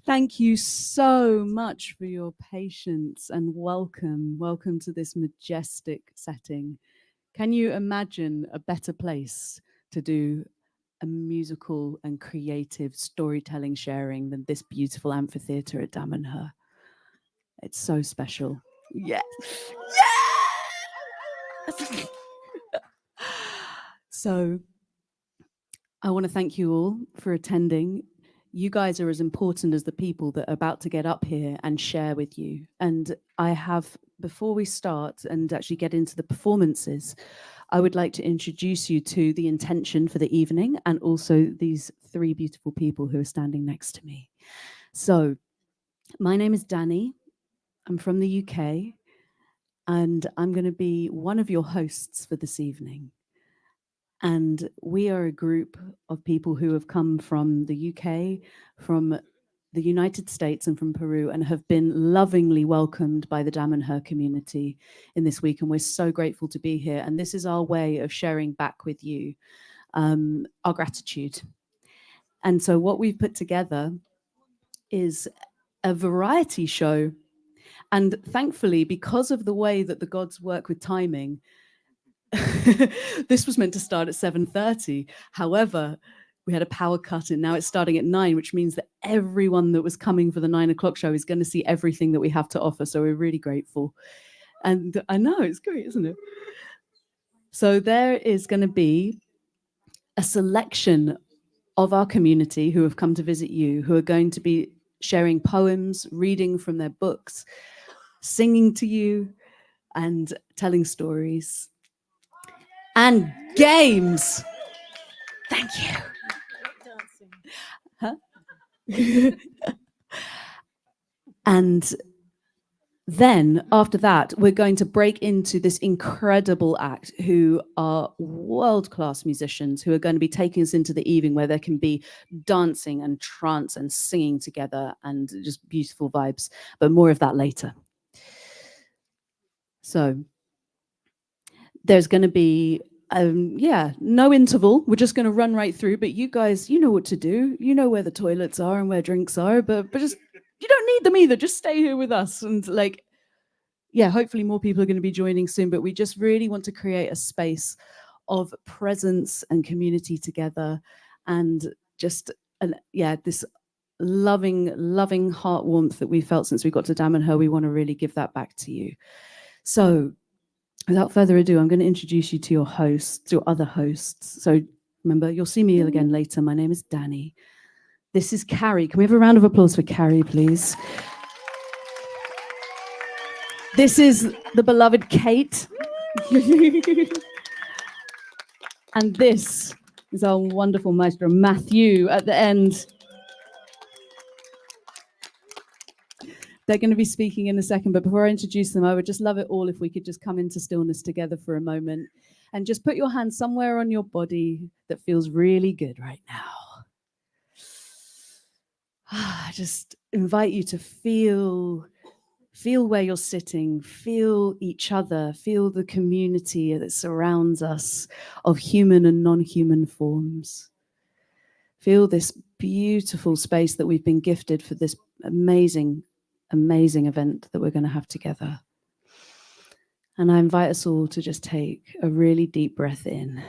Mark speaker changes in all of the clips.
Speaker 1: Thank you so much for your patience and welcome. Welcome to this majestic setting. Can you imagine a better place to do a musical and creative storytelling sharing than this beautiful amphitheatre at Damanhur? It's so special. Yeah. Yeah! So I want to thank you all for attending. You guys are as important as the people that are about to get up here and share with you. And I have, before we start and actually get into the performances, I would like to introduce you to the intention for the evening and also these three beautiful people who are standing next to me. So my name is Danny. I'm from the UK, and I'm going to be one of your hosts for this evening. And we are a group of people who have come from the UK, from the United States and from Peru, and have been lovingly welcomed by the Damanhur community in this week. And we're so grateful to be here. And this is our way of sharing back with you our gratitude. And so what we've put together is a variety show. And thankfully, because of the way that the gods work with timing, this was meant to start at 7:30. However, we had a power cut and now it's starting at 9, which means that everyone that was coming for the 9 o'clock show is going to see everything that we have to offer. So we're really grateful. And I know, it's great, isn't it? So there is going to be a selection of our community who have come to visit you, who are going to be sharing poems, reading from their books, singing to you, and telling stories. And games. Thank you. Huh? And then after that, we're going to break into this incredible act who are world-class musicians who are going to be taking us into the evening where there can be dancing and trance and singing together and just beautiful vibes. But more of that later. So there's going to be no interval. We're just going to run right through, but you guys, you know what to do. You know where the toilets are and where drinks are, but just, you don't need them either. Just stay here with us. And hopefully more people are going to be joining soon, but we just really want to create a space of presence and community together and just, this loving heart warmth that we felt since we got to Damanhur. We want to really give that back to you. So without further ado, I'm going to introduce you to your hosts, your other hosts. So remember, you'll see me again later. My name is Danny. This is Carrie. Can we have a round of applause for Carrie, please? This is the beloved Kate. And this is our wonderful maestro, Matthew, at the end. They're going to be speaking in a second, but before I introduce them, I would just love it all if we could just come into stillness together for a moment and just put your hand somewhere on your body that feels really good right now. I just invite you to feel where you're sitting, feel each other, feel the community that surrounds us of human and non-human forms. Feel this beautiful space that we've been gifted for this amazing event that we're going to have together. And I invite us all to just take a really deep breath in.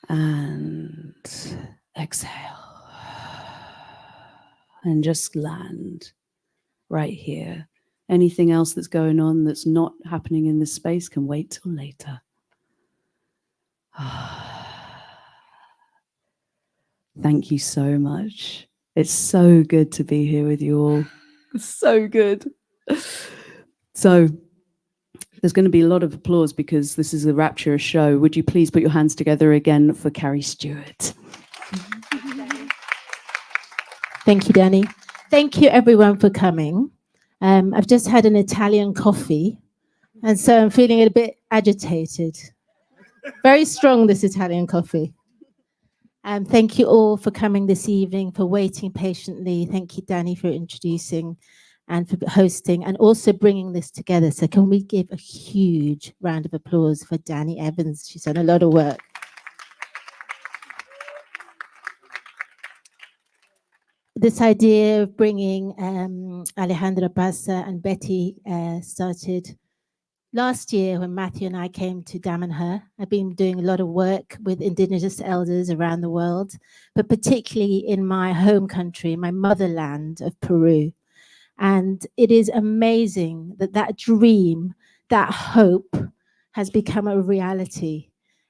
Speaker 1: And exhale. And just land right here. Anything else that's going on that's not happening in this space can wait till later. Thank you so much. It's so good to be here with you all. It's so good. So there's going to be a lot of applause because this is a rapturous show. Would you please put your hands together again for Carrie Stewart?
Speaker 2: Thank you, Danny. Thank you, everyone, for coming. I've just had an Italian coffee, and so I'm feeling a bit agitated. Very strong, this Italian coffee. Thank you all for coming this evening, for waiting patiently. Thank you, Danny, for introducing and for hosting and also bringing this together. So can we give a huge round of applause for Danny Evans? She's done a lot of work. this idea of bringing Alejandra Bassa and Betty started last year when Matthew and I came to Damanhur. I've been doing a lot of work with Indigenous elders around the world, but particularly in my home country, my motherland of Peru. And it is amazing that that dream, that hope has become a reality.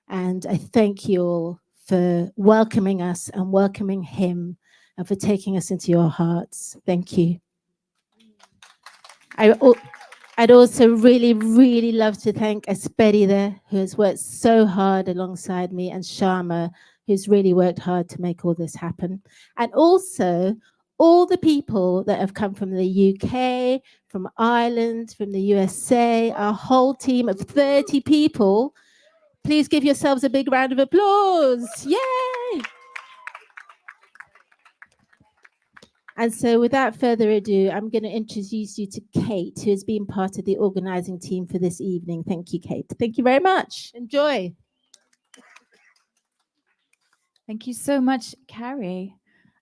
Speaker 2: And I thank you all for welcoming us and welcoming him and for taking us into your hearts. Thank you. I'd also really, really love to thank Esperida, who has worked so hard alongside me, and Sharma, who's really worked hard to make all this happen. And also all the people that have come from the UK, from Ireland, from the USA, our whole team of 30 people. Please give yourselves a big round of applause. Yay! And so without further ado, I'm going to introduce you to Kate, who has been part of the organizing team for this evening. Thank you, Kate. Thank you very much. Enjoy.
Speaker 3: Thank you so much, Carrie.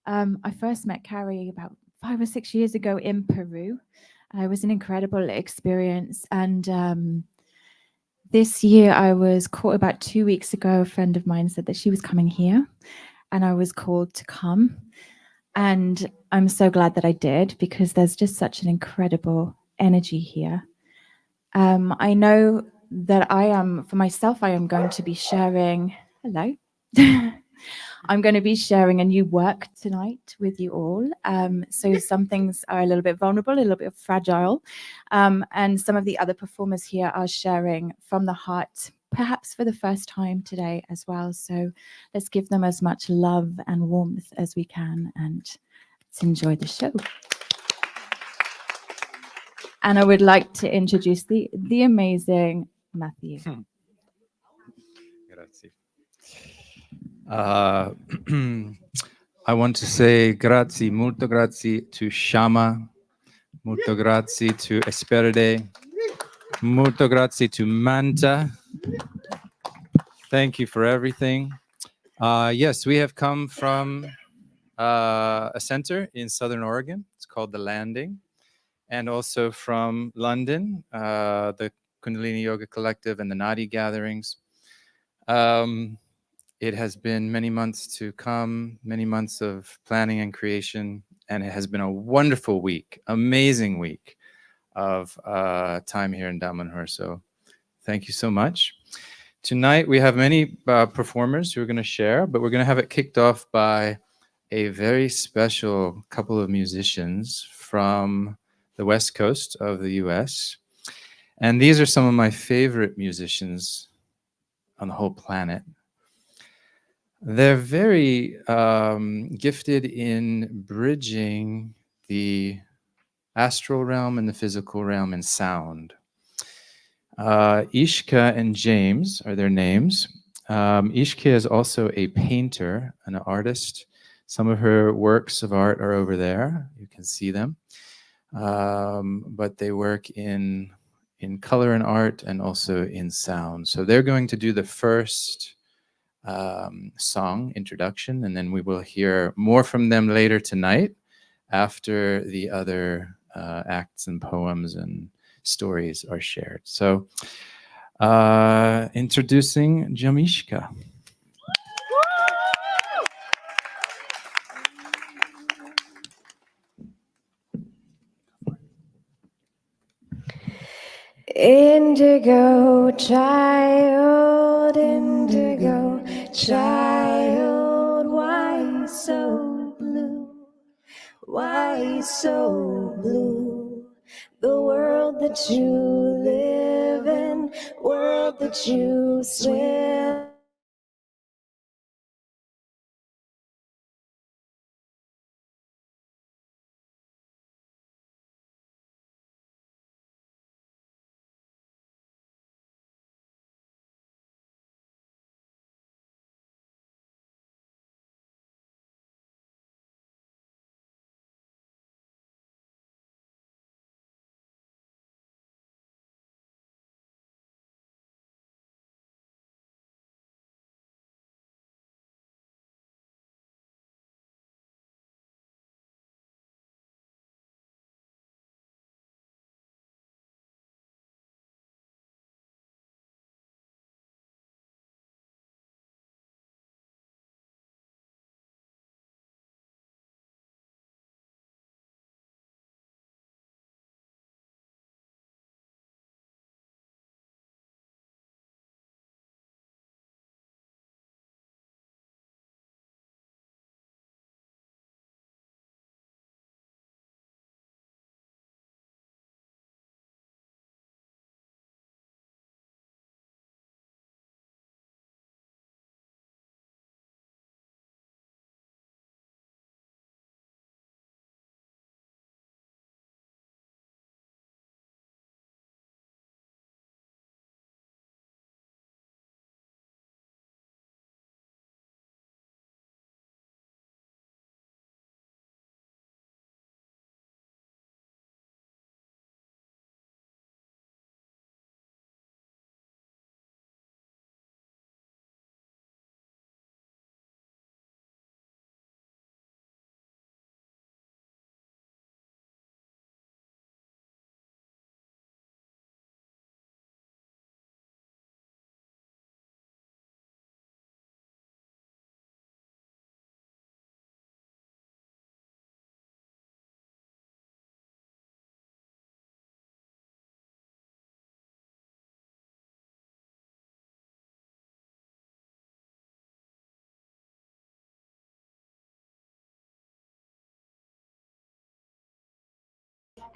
Speaker 3: I first met Carrie about 5 or 6 years ago in Peru. It was an incredible experience. And this year I was called about 2 weeks ago. A friend of mine said that she was coming here and I was called to come. And I'm so glad that I did, because there's just such an incredible energy here. I know that for myself, I am going to be sharing, hello. I'm going to be sharing a new work tonight with you all. So some things are a little bit vulnerable, a little bit fragile. And some of the other performers here are sharing from the heart, perhaps for the first time today as well. So let's give them as much love and warmth as we can, and let's enjoy the show. And I would like to introduce the amazing Matthew.
Speaker 4: Grazie. I want to say grazie, molto grazie to Shama, molto grazie to Esperide, molto grazie to Manta. Thank you for everything. Yes, we have come from a center in Southern Oregon. It's called The Landing. And also from London, the Kundalini Yoga Collective and the Nadi gatherings. It has been many months to come, many months of planning and creation, and it has been a wonderful week, amazing week of time here in Damanhur. So thank you so much. Tonight we have many performers who are going to share, but we're going to have it kicked off by a very special couple of musicians from the West Coast of the US. And these are some of my favorite musicians on the whole planet. They're very gifted in bridging the astral realm and the physical realm in sound. Ishka and James are their names. Ishka is also a painter, an artist. Some of her works of art are over there. You can see them. But they work in color and art and also in sound. So they're going to do the first song introduction, and then we will hear more from them later tonight after the other acts and poems and stories are shared. So introducing Jamishka.
Speaker 5: Indigo child, why so blue? Why so blue? The world that you live in, world that you swim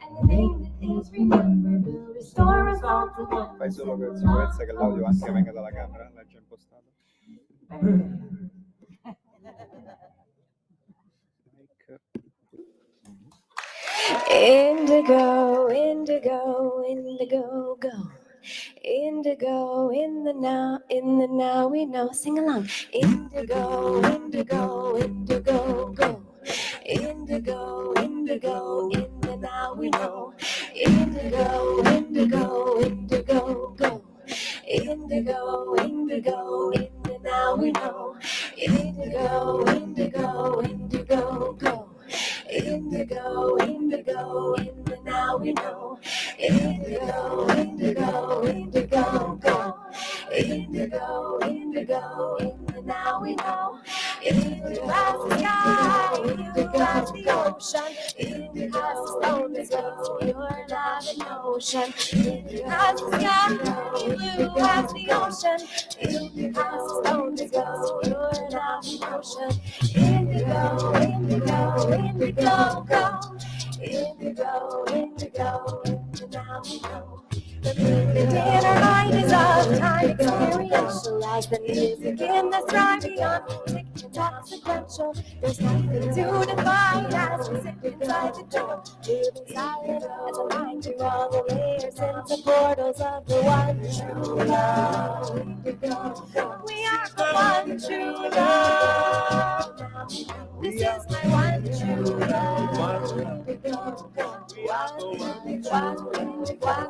Speaker 5: And the name that is remembered will restore us all to one.
Speaker 6: Fai solo per sicurezza che l'audio anche venga dalla camera, l'hai già impostato.
Speaker 5: Indigo, indigo, indigo, go. Indigo in the now we know. Sing along. Indigo, indigo, indigo, go. Indigo, indigo, in the now we know. Indigo, indigo, indigo, go. Indigo, indigo, in the now we know. Indigo, indigo, indigo, go. Indigo, indigo, in the now we know. Indigo, indigo, indigo, go. Indigo, indigo, in the now we know. Indigo as the sky, indigo as the ocean. Indigo as the stone is you're not an ocean. Indigo as the sky, blue as the ocean. Indigo as the stone is you're not an ocean. Indigo, indigo, indigo, go. Indigo, indigo, and now we know. The inner light is of time experiential as the music in the sky beyond tick-tock sequential. There's nothing to define as we sit inside the door. Moving silent as a line through all the layers into portals of the one true love. Indigo, we are the one true love. This is my one true love. Indigo,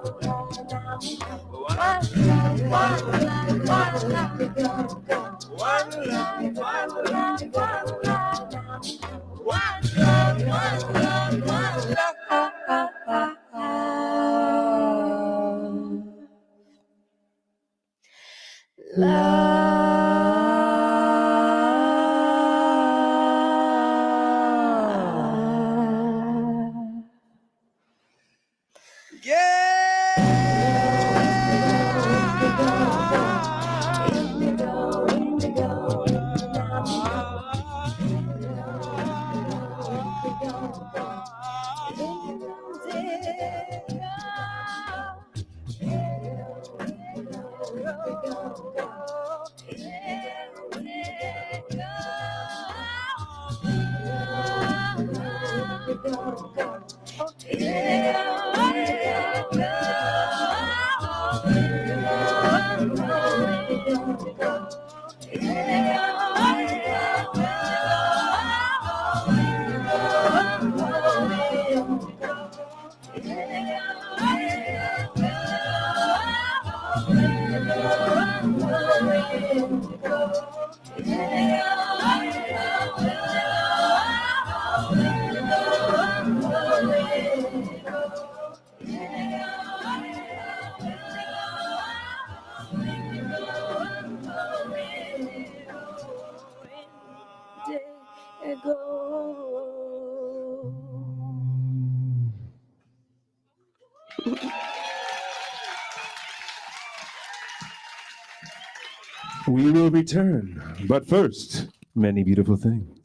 Speaker 7: We will return, but first, many beautiful things.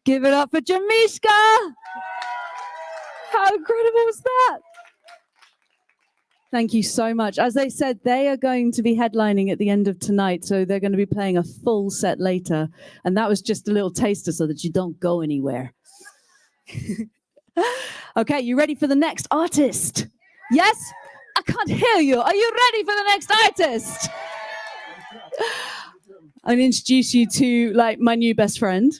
Speaker 1: Give it up for Jamishka! How incredible was that? Thank you so much. As they said, they are going to be headlining at the end of tonight, so they're going to be playing a full set later. And that was just a little taster so that you don't go anywhere. Okay, you ready for the next artist? Yes? I can't hear you. Are you ready for the next artist? I'll introduce you to my new best friend.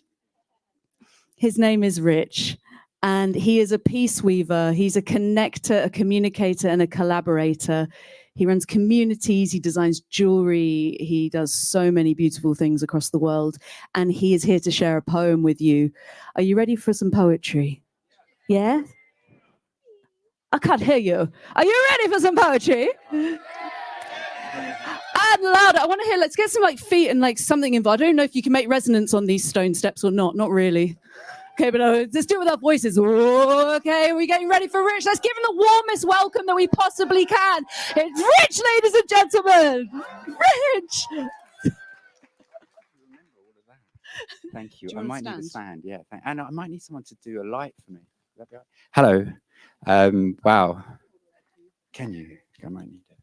Speaker 1: His name is Rich, and he is a peace weaver. He's a connector, a communicator, and a collaborator. He runs communities, he designs jewelry, he does so many beautiful things across the world, and he is here to share a poem with you. Are you ready for some poetry? Yeah? I can't hear you. Are you ready for some poetry? And louder. I want to hear, let's get some feet and something involved. I don't know if you can make resonance on these stone steps or not. Not really. Okay, but let's do it with our voices. Okay, we're getting ready for Rich. Let's give him the warmest welcome that we possibly can. It's Rich, ladies and gentlemen. Rich.
Speaker 8: Thank you.
Speaker 1: Do you
Speaker 8: I
Speaker 1: want
Speaker 8: might
Speaker 1: to
Speaker 8: need a stand. Yeah, and I might need someone to do a light for me. that be all right? Hello. Wow. Can you? I might need it.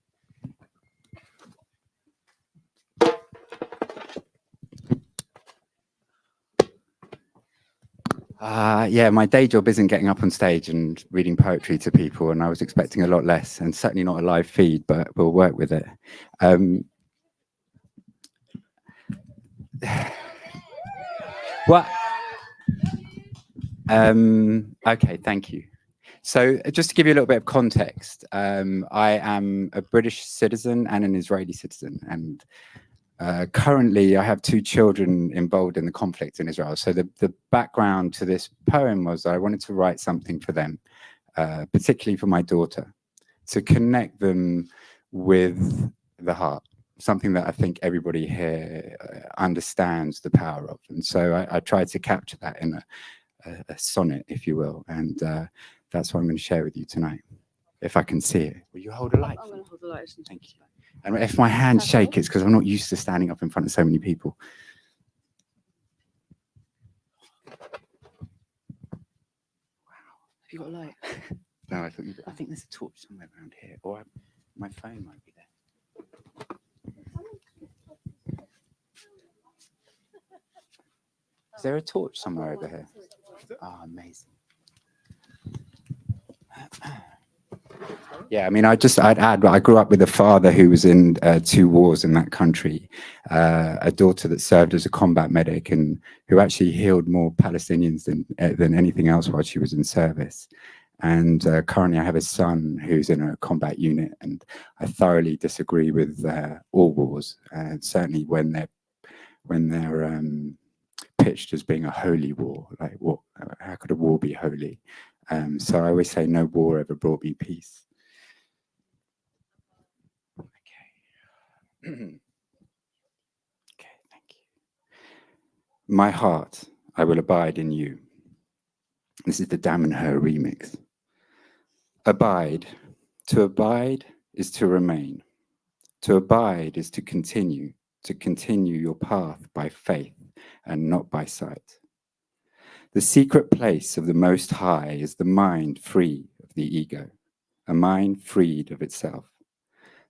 Speaker 8: Yeah, my day job isn't getting up on stage and reading poetry to people, and I was expecting a lot less, and certainly not a live feed, but we'll work with it. What? Okay, thank you. So just to give you a little bit of context, I am a British citizen and an Israeli citizen, and currently I have 2 children involved in the conflict in Israel. So the background to this poem was that I wanted to write something for them, particularly for my daughter, to connect them with the heart, something that I think everybody here understands the power of. And so I tried to capture that in a sonnet, if you will, and that's what I'm going to share with you tonight. If I can see it. Will you hold a light?
Speaker 1: I'm going to hold the light.
Speaker 8: Thank you. And if my hands shake, it's because I'm not used to standing up in front of so many people. Wow. Have you got a light? No, I think there's a torch somewhere around here, or my phone might be there. Is there a torch somewhere over here? Oh, amazing. Yeah, I mean, I'd add, I grew up with a father who was in 2 wars in that country, a daughter that served as a combat medic and who actually healed more Palestinians than anything else while she was in service. And currently I have a son who's in a combat unit, and I thoroughly disagree with all wars, certainly when they're pitched as being a holy war. Like, what? How could a war be holy? So I always say no war ever brought me peace. Okay. Okay, thank you. My heart, I will abide in you. This is the Damanhur remix. Abide. To abide is to remain. To abide is to continue your path by faith and not by sight. The secret place of the Most High is the mind free of the ego, a mind freed of itself,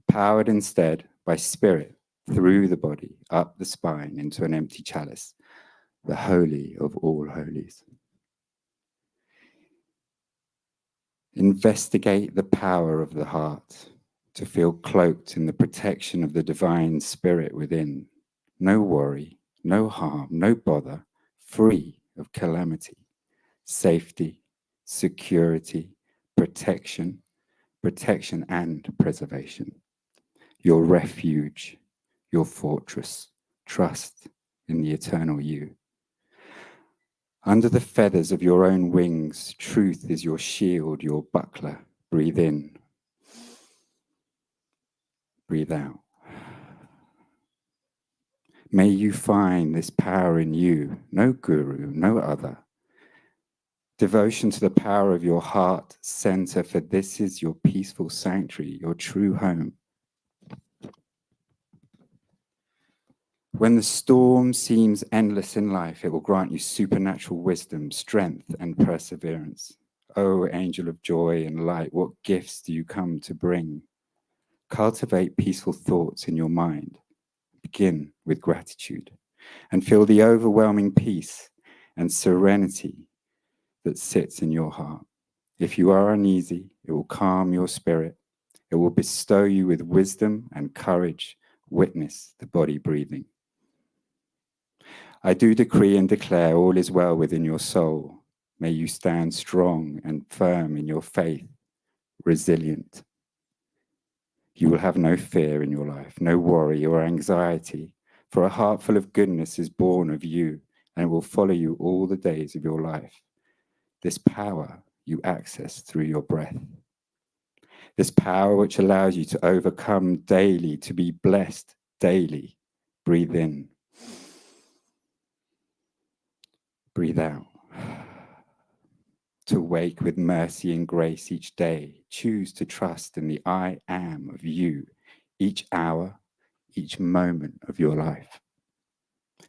Speaker 8: powered instead by spirit through the body, up the spine into an empty chalice, the holy of all holies. Investigate the power of the heart, to feel cloaked in the protection of the divine spirit within. No worry, no harm, no bother, free of calamity, safety, security, protection and preservation. Your refuge, your fortress, trust in the eternal you. Under the feathers of your own wings, truth is your shield, your buckler. Breathe in. Breathe out. May you find this power in you, no guru, no other. Devotion to the power of your heart center, for this is your peaceful sanctuary, your true home. When the storm seems endless in life, it will grant you supernatural wisdom, strength, and perseverance. O angel of joy and light, what gifts do you come to bring? Cultivate peaceful thoughts in your mind. Begin with gratitude and feel the overwhelming peace and serenity that sits in your heart. If you are uneasy, it will calm your spirit. It will bestow you with wisdom and courage. Witness the body breathing. I do decree and declare all is well within your soul. May you stand strong and firm in your faith, resilient. You will have no fear in your life, no worry or anxiety, for a heart full of goodness is born of you, and it will follow you all the days of your life. This power you access through your breath. This power which allows you to overcome daily, to be blessed daily. Breathe in. Breathe out. To wake with mercy and grace each day. Choose to trust in the I am of you, each hour, each moment of your life.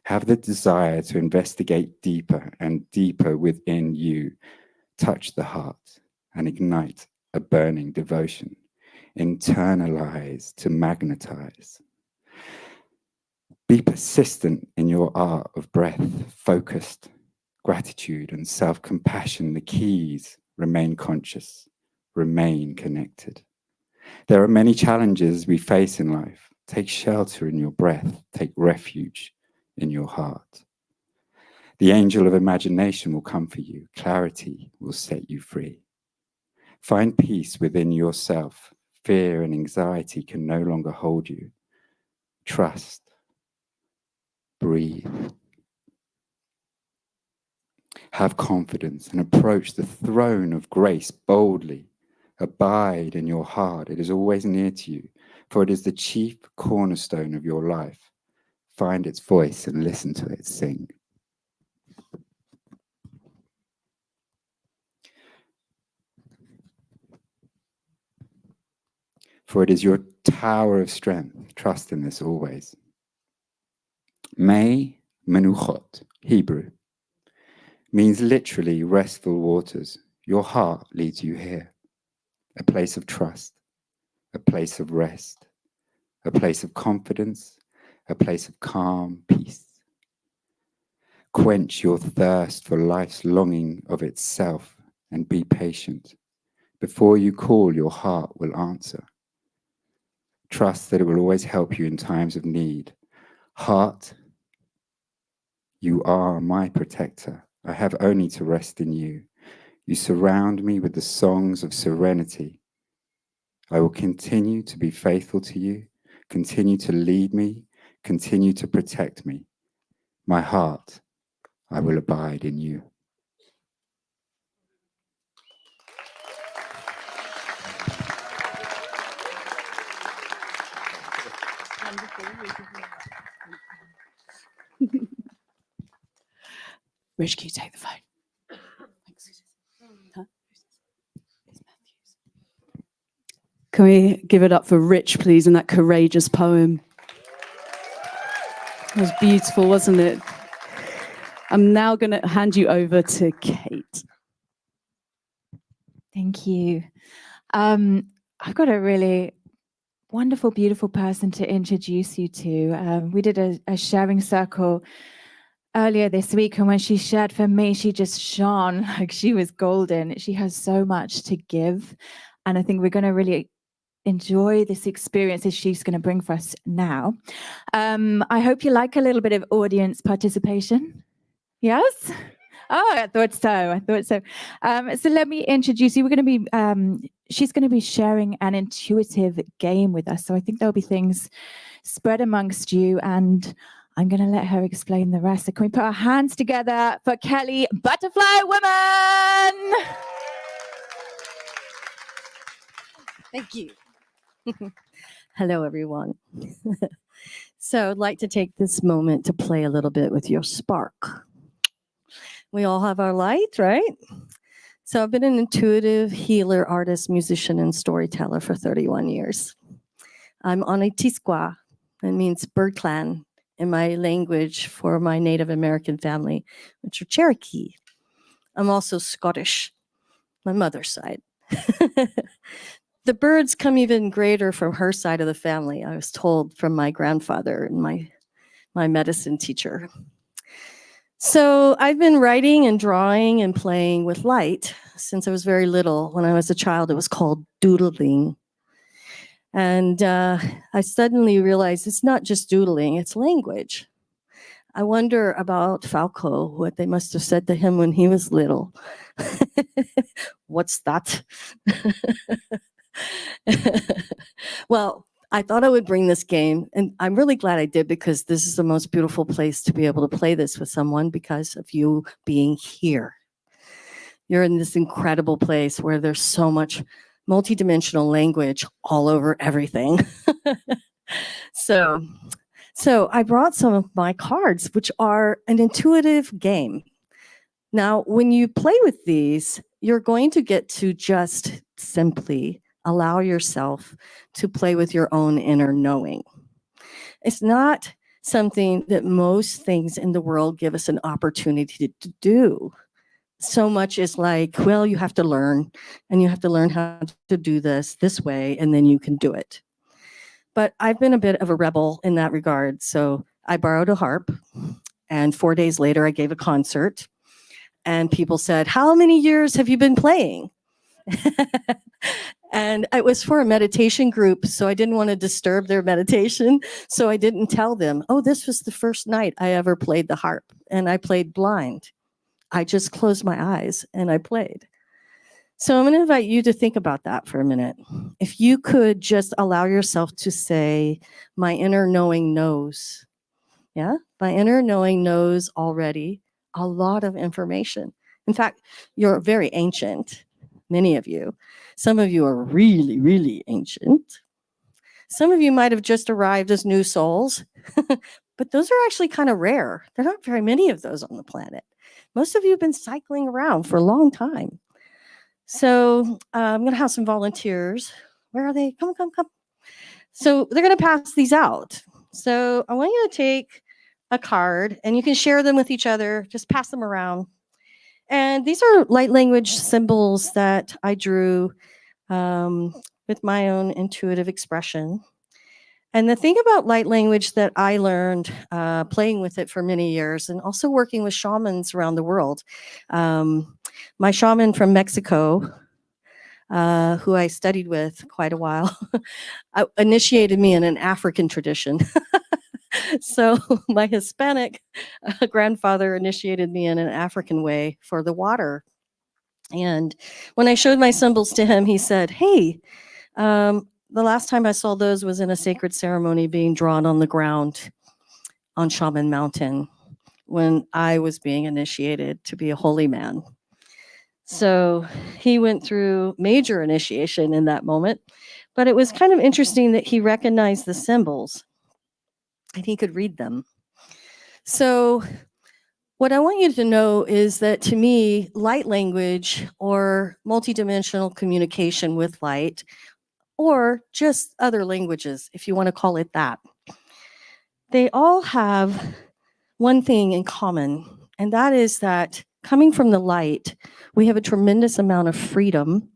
Speaker 8: Have the desire to investigate deeper and deeper within you, touch the heart and ignite a burning devotion. Internalize to magnetize. Be persistent in your art of breath, focused, gratitude and self-compassion, the keys. Remain conscious, remain connected. There are many challenges we face in life. Take shelter in your breath, take refuge in your heart. The angel of imagination will come for you. Clarity will set you free. Find peace within yourself. Fear and anxiety can no longer hold you. Trust. Breathe. Have confidence and approach the throne of grace boldly. Abide in your heart. It is always near to you, for it is the chief cornerstone of your life. Find its voice and listen to it sing. For it is your tower of strength. Trust in this always. May Menuchot, Hebrew, means literally restful waters. Your heart leads you here. A place of trust, a place of rest, a place of confidence, a place of calm peace. Quench your thirst for life's longing of itself and be patient. Before you call, your heart will answer. Trust that it will always help you in times of need. Heart, you are my protector. I have only to rest in you. You surround me with the songs of serenity. I will continue to be faithful to you, continue to lead me, continue to protect me. My heart, I will abide in you.
Speaker 1: Rich, can you take the phone? Huh? Can we give it up for Rich, please, and that courageous poem? It was beautiful, wasn't it? I'm now going to hand you over to Kate.
Speaker 3: Thank you. I've got a really wonderful, beautiful person to introduce you to. We did a sharing circle earlier this week, and when she shared for me, she just shone like she was golden. She has so much to give, and I think we're going to really enjoy this experience that she's going to bring for us now. I hope you like a little bit of audience participation. Yes? Oh, I thought so. So let me introduce you. We're going to be, she's going to be sharing an intuitive game with us. So I think there'll be things spread amongst you, and I'm going to let her explain the rest. So can we put our hands together for Kelly, Butterfly Woman?
Speaker 9: Thank you. Hello, everyone. So I'd like to take this moment to play a little bit with your spark. We all have our light, right? So I've been an intuitive healer, artist, musician, and storyteller for 31 years. I'm Onitisqua. That means bird clan in my language for my Native American family, which are Cherokee. I'm also Scottish, my mother's side. The birds come even greater from her side of the family, I was told from my grandfather and my medicine teacher. So I've been writing and drawing and playing with light since I was very little. When I was a child, it was called doodling. And I suddenly realized it's not just doodling, it's language. I wonder about Falco, what they must have said to him when he was little. What's that? Well, I thought I would bring this game, and I'm really glad I did, because this is the most beautiful place to be able to play this with someone because of you being here. You're in this incredible place where there's so much multidimensional language all over everything. So I brought some of my cards, which are an intuitive game. Now, when you play with these, you're going to get to just simply allow yourself to play with your own inner knowing. It's not something that most things in the world give us an opportunity to do. so much is like, well, you have to learn, and you have to learn how to do this way, and then you can do it. But I've been a bit of a rebel in that regard. So I borrowed a harp, and 4 days later, I gave a concert, and people said, "How many years have you been playing?" And it was for a meditation group, so I didn't want to disturb their meditation. So I didn't tell them, oh, this was the first night I ever played the harp, and I played blind. I just closed my eyes and I played. So I'm going to invite you to think about that for a minute. If you could just allow yourself to say, my inner knowing knows. Yeah, my inner knowing knows already a lot of information. In fact, you're very ancient, many of you. Some of you are really, really ancient. Some of you might have just arrived as new souls, but those are actually kind of rare. There aren't very many of those on the planet. Most of you have been cycling around for a long time. So I'm going to have some volunteers. Where are they? Come. So they're going to pass these out. So I want you to take a card, and you can share them with each other. Just pass them around. And these are light language symbols that I drew with my own intuitive expression. And the thing about light language that I learned playing with it for many years, and also working with shamans around the world. My shaman from Mexico, who I studied with quite a while, initiated me in an African tradition. So my Hispanic grandfather initiated me in an African way for the water. And when I showed my symbols to him, he said, hey, the last time I saw those was in a sacred ceremony being drawn on the ground on Shaman Mountain when I was being initiated to be a holy man. So he went through major initiation in that moment, but it was kind of interesting that he recognized the symbols and he could read them. So what I want you to know is that to me, light language or multidimensional communication with light, or just other languages, if you want to call it that, they all have one thing in common, and that is that coming from the light, we have a tremendous amount of freedom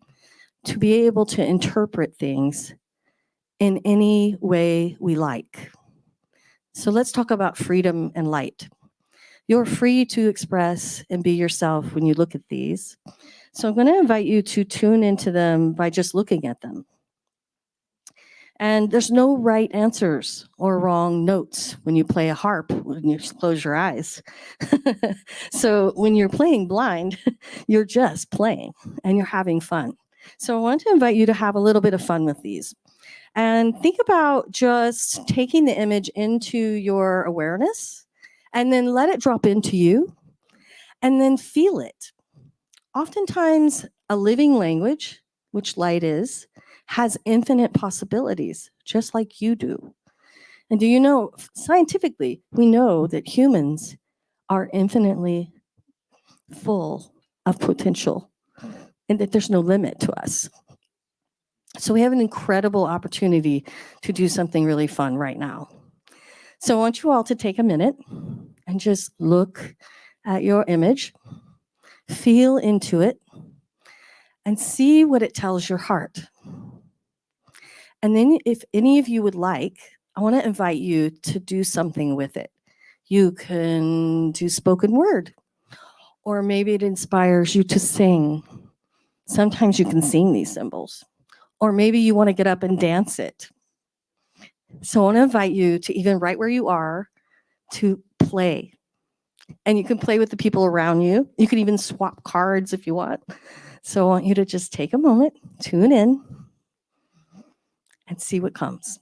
Speaker 9: to be able to interpret things in any way we like. So let's talk about freedom and light. You're free to express and be yourself when you look at these. So I'm going to invite you to tune into them by just looking at them. And there's no right answers or wrong notes when you play a harp, when you close your eyes. So when you're playing blind, you're just playing and you're having fun. So I want to invite you to have a little bit of fun with these. And think about just taking the image into your awareness and then let it drop into you and then feel it. Oftentimes, a living language, which light is, has infinite possibilities, just like you do. And do you know, scientifically, we know that humans are infinitely full of potential and that there's no limit to us. So we have an incredible opportunity to do something really fun right now. So I want you all to take a minute and just look at your image, feel into it, and see what it tells your heart. And then if any of you would like, I want to invite you to do something with it. You can do spoken word, or maybe it inspires you to sing. Sometimes you can sing these symbols, or maybe you want to get up and dance it. So I want to invite you to, even right where you are, to play. And you can play with the people around you. You can even swap cards if you want. So I want you to just take a moment, tune in, and see what comes.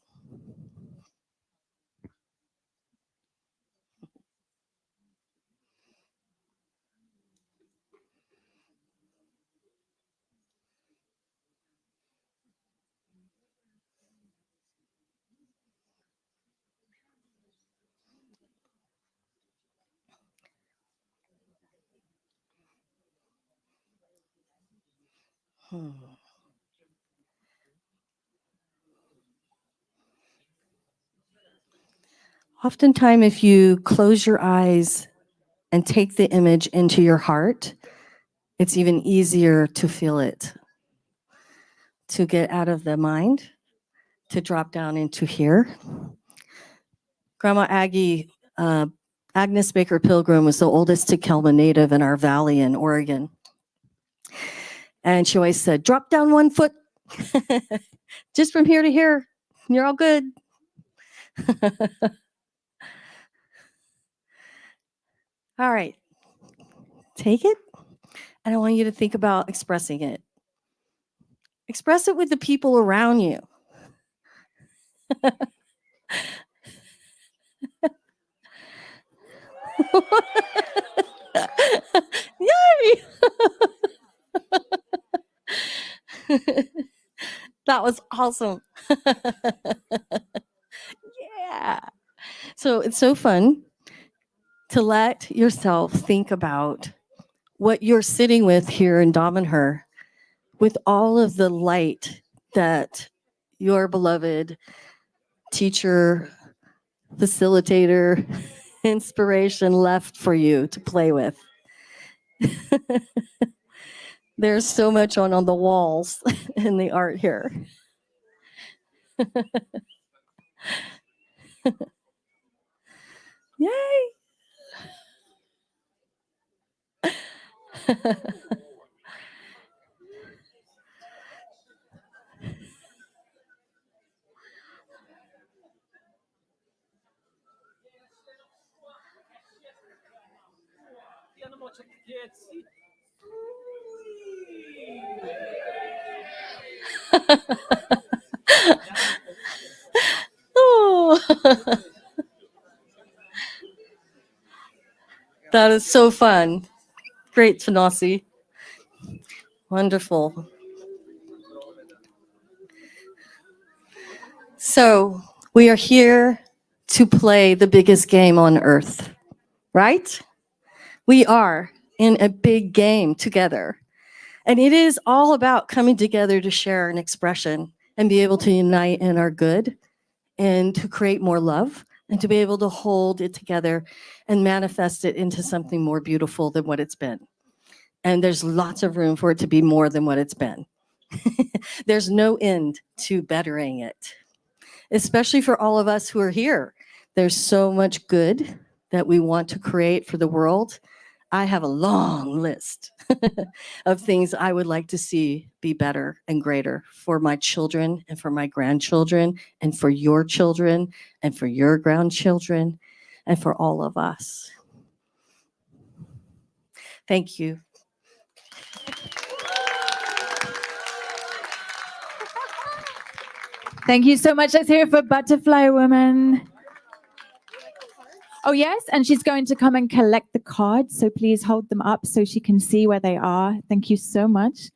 Speaker 9: Oftentimes, if you close your eyes and take the image into your heart, it's even easier to feel it, to get out of the mind, to drop down into here. Grandma Agnes Baker Pilgrim was the oldest Takelma native in our valley in Oregon. And she always said, drop down 1 foot, just from here to here, you're all good. All right, take it, and I want you to think about expressing it. Express it with the people around you. Yay! That was awesome. Yeah. So it's so fun to let yourself think about what you're sitting with here in Damanhur, with all of the light that your beloved teacher, facilitator, inspiration left for you to play with. There's so much on the walls in the art here. Yay! Oh. That is so fun. Great, Tanasi. Wonderful. So we are here to play the biggest game on earth, right? We are in a big game together. And it is all about coming together to share an expression and be able to unite in our good and to create more love and to be able to hold it together and manifest it into something more beautiful than what it's been. And there's lots of room for it to be more than what it's been. There's no end to bettering it, especially for all of us who are here. There's so much good that we want to create for the world. I have a long list of things I would like to see be better and greater for my children and for my grandchildren and for your children and for your grandchildren and for all of us. Thank you.
Speaker 3: Thank you so much. Let's hear it for Butterfly Woman. Oh, yes, and she's going to come and collect the cards, so please hold them up so she can see where they are. Thank you so much.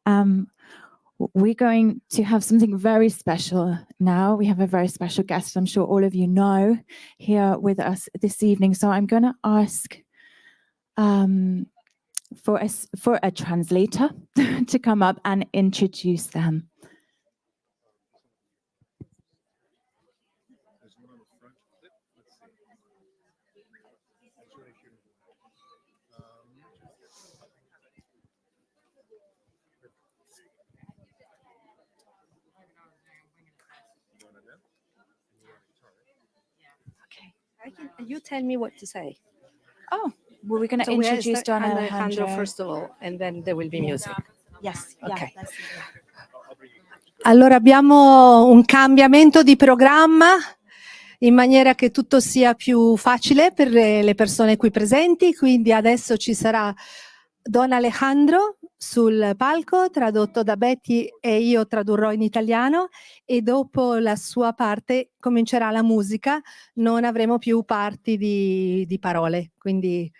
Speaker 3: We're going to have something very special now. We have a very special guest, I'm sure all of you know, here with us this evening. So I'm going to ask for a translator to come up and introduce them.
Speaker 10: You tell me what to say.
Speaker 3: Oh, well, we're going to
Speaker 10: So we
Speaker 3: introduce
Speaker 10: start
Speaker 3: Don
Speaker 10: Alejandro
Speaker 3: Alejandro
Speaker 10: first of all, and then there will be music.
Speaker 3: Yes.
Speaker 10: Okay.
Speaker 3: Yeah,
Speaker 11: Allora abbiamo un cambiamento di programma in maniera che tutto sia più facile per le persone qui presenti, quindi adesso ci sarà Don Alejandro sul palco, tradotto da Betty e io tradurrò in italiano, e dopo la sua parte comincerà la musica, non avremo più parti di parole, quindi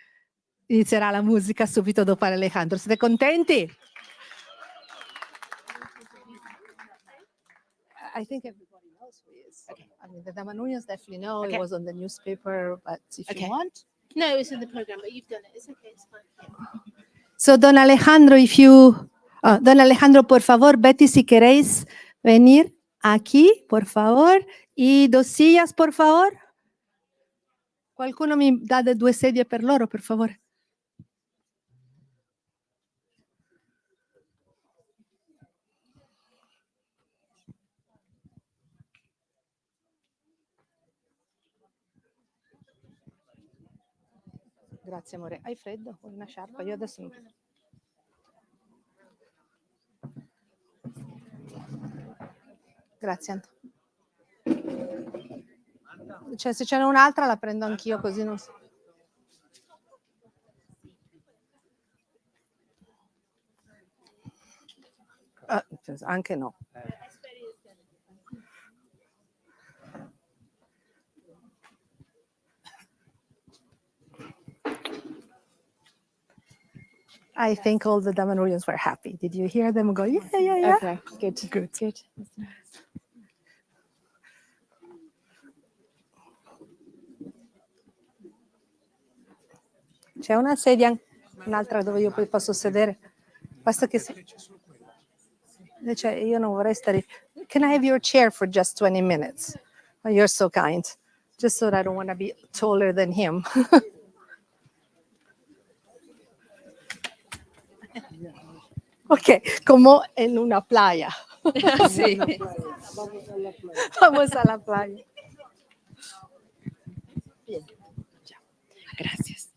Speaker 11: inizierà la musica subito dopo Alejandro. Siete contenti? I think everybody knows who he is. Okay. I mean, the Damanhurians definitely know.
Speaker 2: Okay.
Speaker 11: It was on the newspaper, but if
Speaker 2: Okay.
Speaker 11: you want.
Speaker 2: No, it's in the program, but you've done it. It's okay. It's fine.
Speaker 11: So, Don Alejandro, Don Alejandro, por favor, Betty, si queréis venir aquí, por favor. Y 2 sillas, por favor. Qualcuno mi dà 2 sedie per loro, per favore. Grazie amore. Hai freddo? Vuoi una sciarpa? Io adesso non... Grazie Anto. Cioè, se ce n'è un'altra la prendo anch'io così non so. Anche no. I think all the Damanhurians were happy. Did you hear them go, yeah, yeah, yeah?
Speaker 3: Okay, good. Good.
Speaker 11: C'è una sedia, un'altra dove io poi posso sedere. Basta che si... Cioè, io non vorrei stare... Can I have your chair for just 20 minutes? Oh, you're so kind. Just so that I don't want to be taller than him. Ok, como en una playa.
Speaker 10: Sí.
Speaker 11: Vamos a la playa.
Speaker 12: Gracias.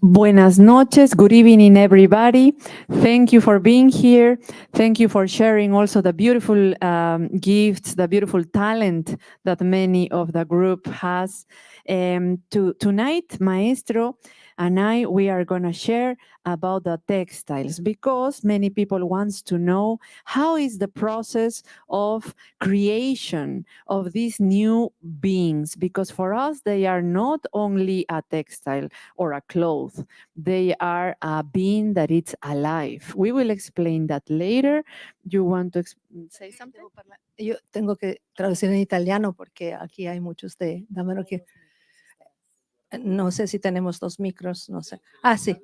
Speaker 12: Buenas noches. Good evening, everybody. Thank you for being here. Thank you for sharing also the beautiful gifts, the beautiful talent that many of the group has. Tonight, Maestro and I, we are going to share about the textiles because many people wants to know how is the process of creation of these new beings, because for us, they are not only a textile or a cloth, they are a being that is alive. We will explain that later. You want to say something?
Speaker 11: Io tengo che traducire in italiano porque aquí hay muchos de Damanhur que... No sé si tenemos dos micros, no sé. Ah, sí.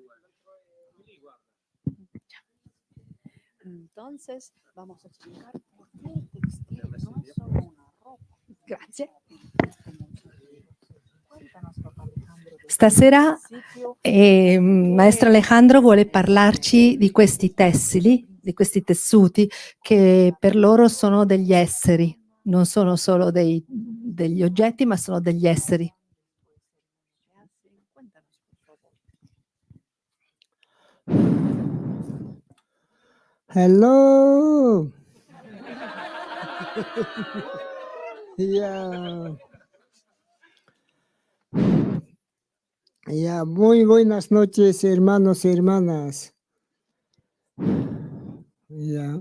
Speaker 1: Entonces, vamos a explicar por qué el textil no es solo una ropa.
Speaker 11: Grazie. Stasera Maestro Alejandro vuole parlarci di questi tessili, di questi tessuti che per loro sono degli esseri, non sono solo degli oggetti, ma sono degli esseri.
Speaker 13: Hello. Ya. Ya, muy buenas noches, hermanos y hermanas. Ya.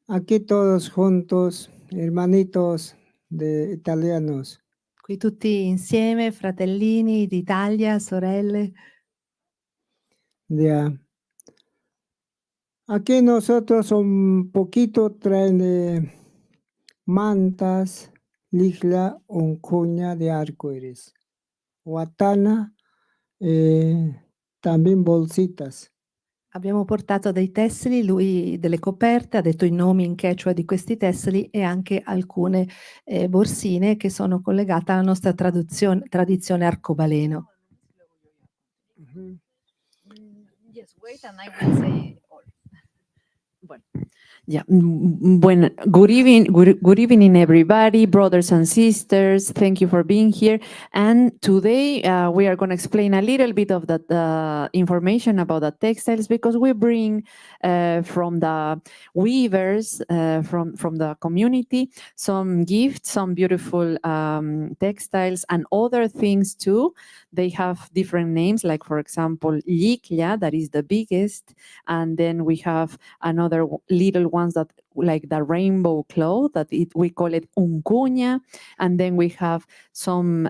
Speaker 13: Aquí todos juntos, hermanitos de italianos.
Speaker 11: Qui tutti insieme, fratellini d'Italia, sorelle.
Speaker 13: Ya. Aquí nosotros un poquito traen mantas, ligla, uncuña de arcoíris, guatana, también bolsitas.
Speaker 11: Abbiamo portato dei tessili, lui delle coperte, ha detto i nomi in quechua di questi tessili e anche alcune borsine che sono collegate alla nostra tradizione arcobaleno.
Speaker 10: Yes, wait, and I will say all.
Speaker 12: Bueno. Yeah. Good evening, everybody, brothers and sisters. Thank you for being here. And today we are going to explain a little bit of that information about the textiles, because we bring from the weavers, from the community, some gifts, some beautiful textiles and other things too. They have different names, like for example, liglia, that is the biggest, and then we have another little ones that like the rainbow cloth that we call it uncuña, and then we have some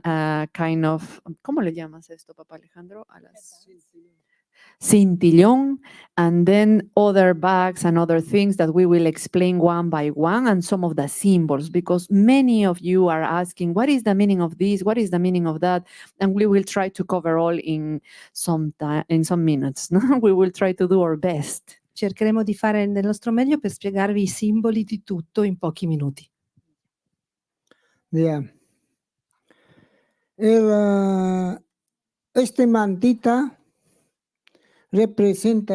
Speaker 12: kind of, ¿cómo le llamas esto, Papá Alejandro? A las cintillón, and then other bags and other things that we will explain one by one, and some of the symbols, because many of you are asking, what is the meaning of this? What is the meaning of that? And we will try to cover all in some minutes. No? We will try to do our best.
Speaker 11: Cercheremo di fare del nostro meglio per spiegarvi i simboli di tutto in pochi minuti.
Speaker 13: Yeah. Este mantita representa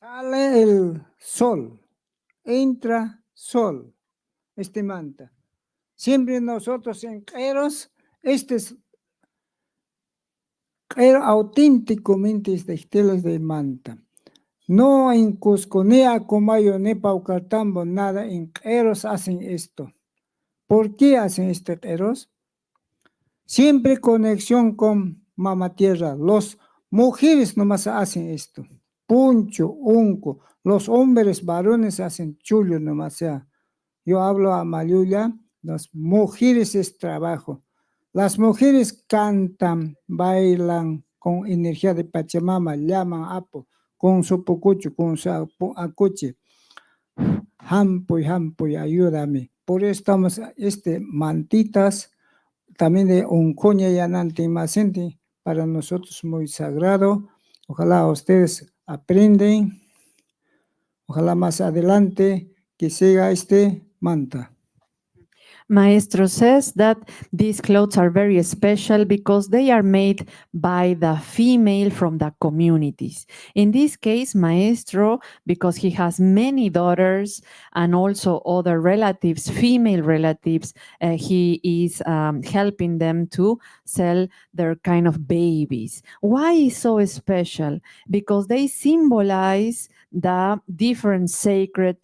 Speaker 13: Sale el sol, entra sol, manta. Siempre nosotros en Queros, es auténticamente textiles de manta. No en Cusco, ni a Comayo, ni Paucartambo, nada, en Queros hacen esto. ¿Por qué hacen esto, Queros? Siempre conexión con Mama Tierra. Los mujeres nomás hacen esto. Puncho, unco. Los hombres varones hacen chullo nomás. Sea. Yo hablo a Mayuya, las mujeres es trabajo. Las mujeres cantan, bailan con energía de Pachamama, llaman apo, con su pocucho, con su acuche. Hampoy, ayúdame. Por eso estamos, mantitas, también de un coña yanante imasente, para nosotros muy sagrado. Ojalá ustedes aprenden, ojalá más adelante que siga manta.
Speaker 12: Maestro says that these clothes are very special because they are made by the female from the communities. In this case, Maestro, because he has many daughters and also other relatives, female relatives, he is helping them to sell their kind of babies. Why is so special? Because they symbolize the different sacred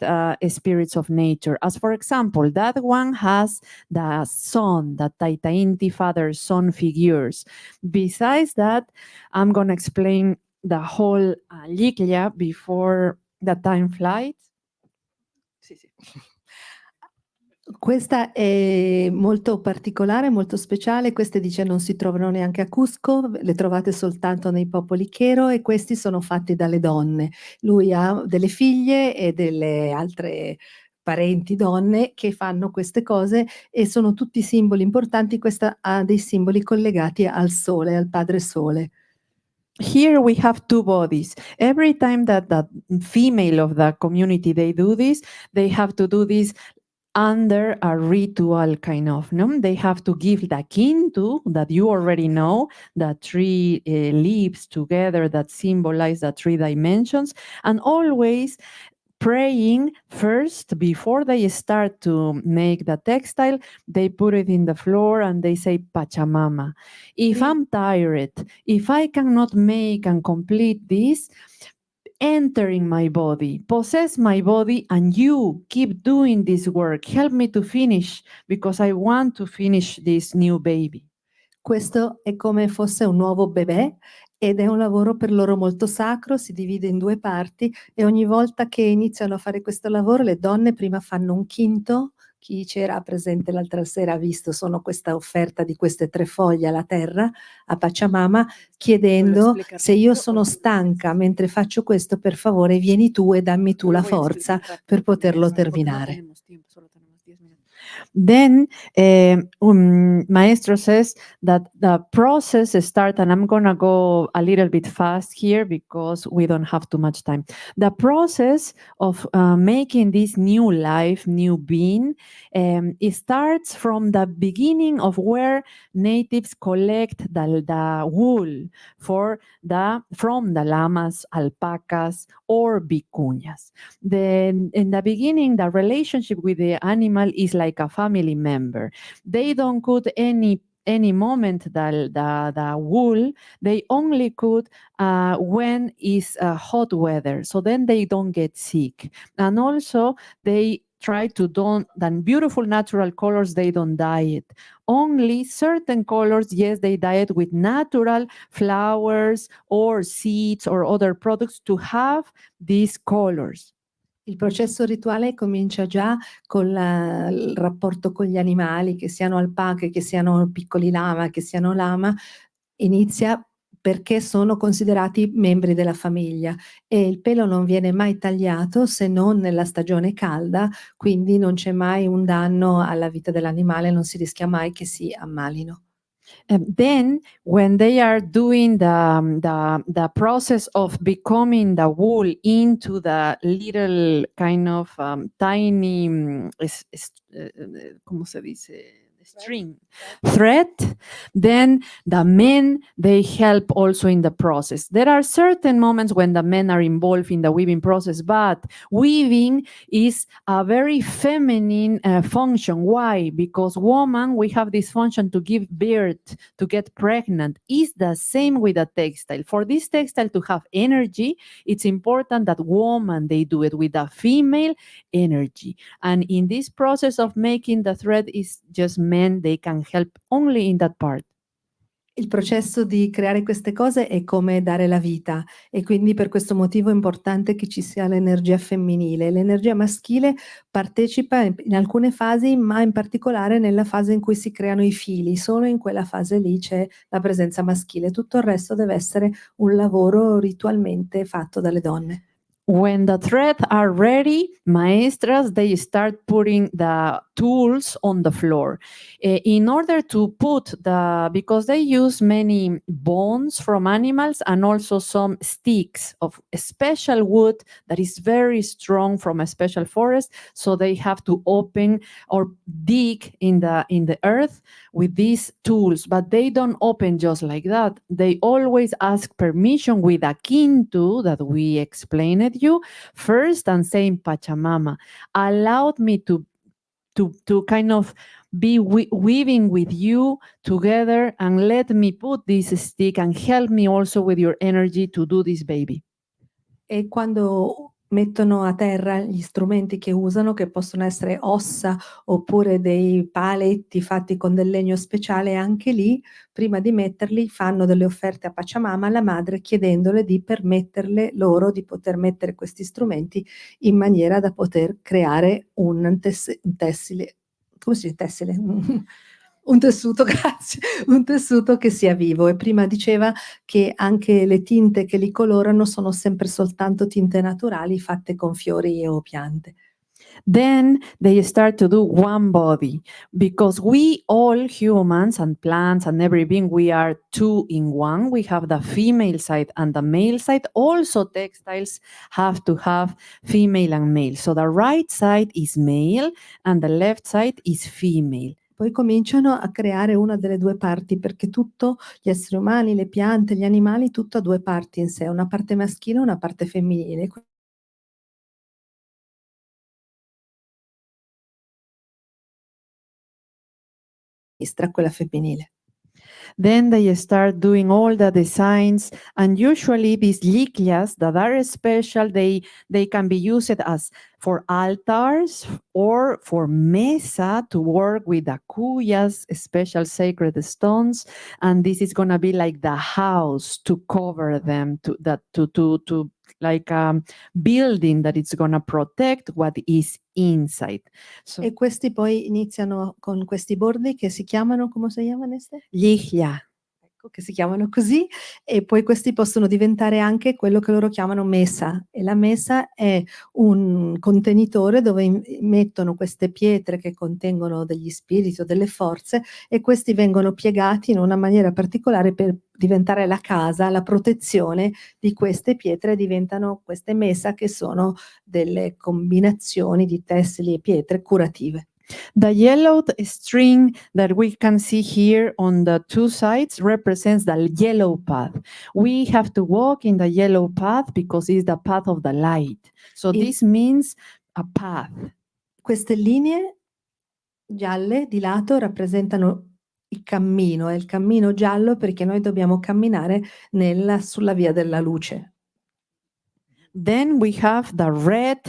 Speaker 12: spirits of nature. As for example, that one has the sun, the Taitainti father-son figures. Besides that, I'm going to explain the whole liglia before the time flies.
Speaker 11: Questa è molto particolare, molto speciale. Queste dice non si trovano neanche a Cusco, le trovate soltanto nei popoli Chero e questi sono fatti dalle donne. Lui ha delle figlie e delle altre parenti donne che fanno queste cose e sono tutti simboli importanti. Questa ha dei simboli collegati al sole, al padre sole.
Speaker 12: Here we have two bodies. Every time that the female of the community, they do this, they have to do this under a ritual kind of, no? They have to give the kintu that you already know, the three leaves together that symbolize the three dimensions, and always praying first before they start to make the textile. They put it in the floor and they say Pachamama. If I'm tired, if I cannot make and complete this, enter in my body, possess my body, and you keep doing this work. Help me to finish because I want to finish this new baby.
Speaker 11: Questo è come fosse un nuovo bebè ed è un lavoro per loro molto sacro, si divide in due parti e ogni volta che iniziano a fare questo lavoro le donne prima fanno un quinto. Chi c'era presente l'altra sera ha visto, sono questa offerta di queste 3 foglie alla terra, a Pachamama, chiedendo se io sono stanca mentre faccio questo, per favore vieni tu e dammi tu la forza per poterlo terminare.
Speaker 12: Then Maestro says that the process starts, and I'm going to go a little bit fast here because we don't have too much time. The process of making this new life, new being, it starts from the beginning of where natives collect the wool from the llamas, alpacas, or vicuñas. Then in the beginning, the relationship with the animal is like a family member. They don't cut any moment the wool. They only cut when it's hot weather, so then they don't get sick. And also they try to don't, then beautiful natural colors, they don't dye it. Only certain colors, yes, they dye it with natural flowers or seeds or other products to have these colors.
Speaker 11: Il processo rituale comincia già con il rapporto con gli animali, che siano alpache, che siano piccoli lama, che siano lama, inizia perché sono considerati membri della famiglia e il pelo non viene mai tagliato se non nella stagione calda, quindi non c'è mai un danno alla vita dell'animale, non si rischia mai che si ammalino.
Speaker 12: Then, when they are doing the process of becoming the wool into the little kind of tiny, ¿cómo se dice? string thread, then the men, they help also in the process. There are certain moments when the men are involved in the weaving process, but weaving is a very feminine function. Why? Because woman, we have this function to give birth, to get pregnant. Is the same with a textile. For this textile to have energy, it's important that woman, they do it with a female energy. And in this process of making the thread is just men, they can help only in that part.
Speaker 11: Il processo di creare queste cose è come dare la vita e quindi per questo motivo è importante che ci sia l'energia femminile. L'energia maschile partecipa in alcune fasi, ma in particolare nella fase in cui si creano i fili. Solo in quella fase lì c'è la presenza maschile. Tutto il resto deve essere un lavoro ritualmente fatto dalle donne.
Speaker 12: When the threads are ready, maestras, they start putting the tools on the floor in order to put because they use many bones from animals and also some sticks of a special wood that is very strong from a special forest. So they have to open or dig in the earth with these tools, but they don't open just like that. They always ask permission with a kintu that we explained you first and saying, Pachamama, allowed me to kind of be weaving with you together and let me put this stick and help me also with your energy to do this baby.
Speaker 11: E quando mettono a terra gli strumenti che usano, che possono essere ossa oppure dei paletti fatti con del legno speciale, anche lì, prima di metterli, fanno delle offerte a Pachamama, alla madre, chiedendole di permetterle loro di poter mettere questi strumenti in maniera da poter creare un tessile, come si dice tessile? Un tessuto, grazie, un tessuto che sia vivo. E prima diceva che anche le tinte che li colorano sono sempre soltanto tinte naturali fatte con fiori o piante.
Speaker 12: Then they start to do one body because we all humans and plants and every being, we are two in one. We have the female side and the male side. Also textiles have to have female and male. So the right side is male and the left side is female.
Speaker 11: Poi cominciano a creare una delle due parti, perché tutto, gli esseri umani, le piante, gli animali, tutto ha due parti in sé, una parte maschile e una parte femminile. Quella femminile.
Speaker 12: Then they start doing all the designs, and usually these liglias that are special, they can be used as for altars or for mesa to work with the cuyas, special sacred stones, and this is gonna be like the house to cover them, to like a building that it's gonna protect what is inside. So,
Speaker 11: E questi poi iniziano con questi bordi che si chiamano, come si chiamano?
Speaker 12: liglia.
Speaker 11: Ecco, che si chiamano così, e poi questi possono diventare anche quello che loro chiamano mesa, e la mesa è un contenitore dove mettono queste pietre che contengono degli spiriti o delle forze, e questi vengono piegati in una maniera particolare per diventare la casa, la protezione di queste pietre. Diventano queste mesa che sono delle combinazioni di tessili e pietre curative.
Speaker 12: The yellow string that we can see here on the two sides represents the yellow path. We have to walk in the yellow path because it's the path of the light. So this means a path.
Speaker 11: Queste linee gialle di lato rappresentano il cammino, è il cammino giallo perché noi dobbiamo camminare sulla via della luce.
Speaker 12: Then we have the red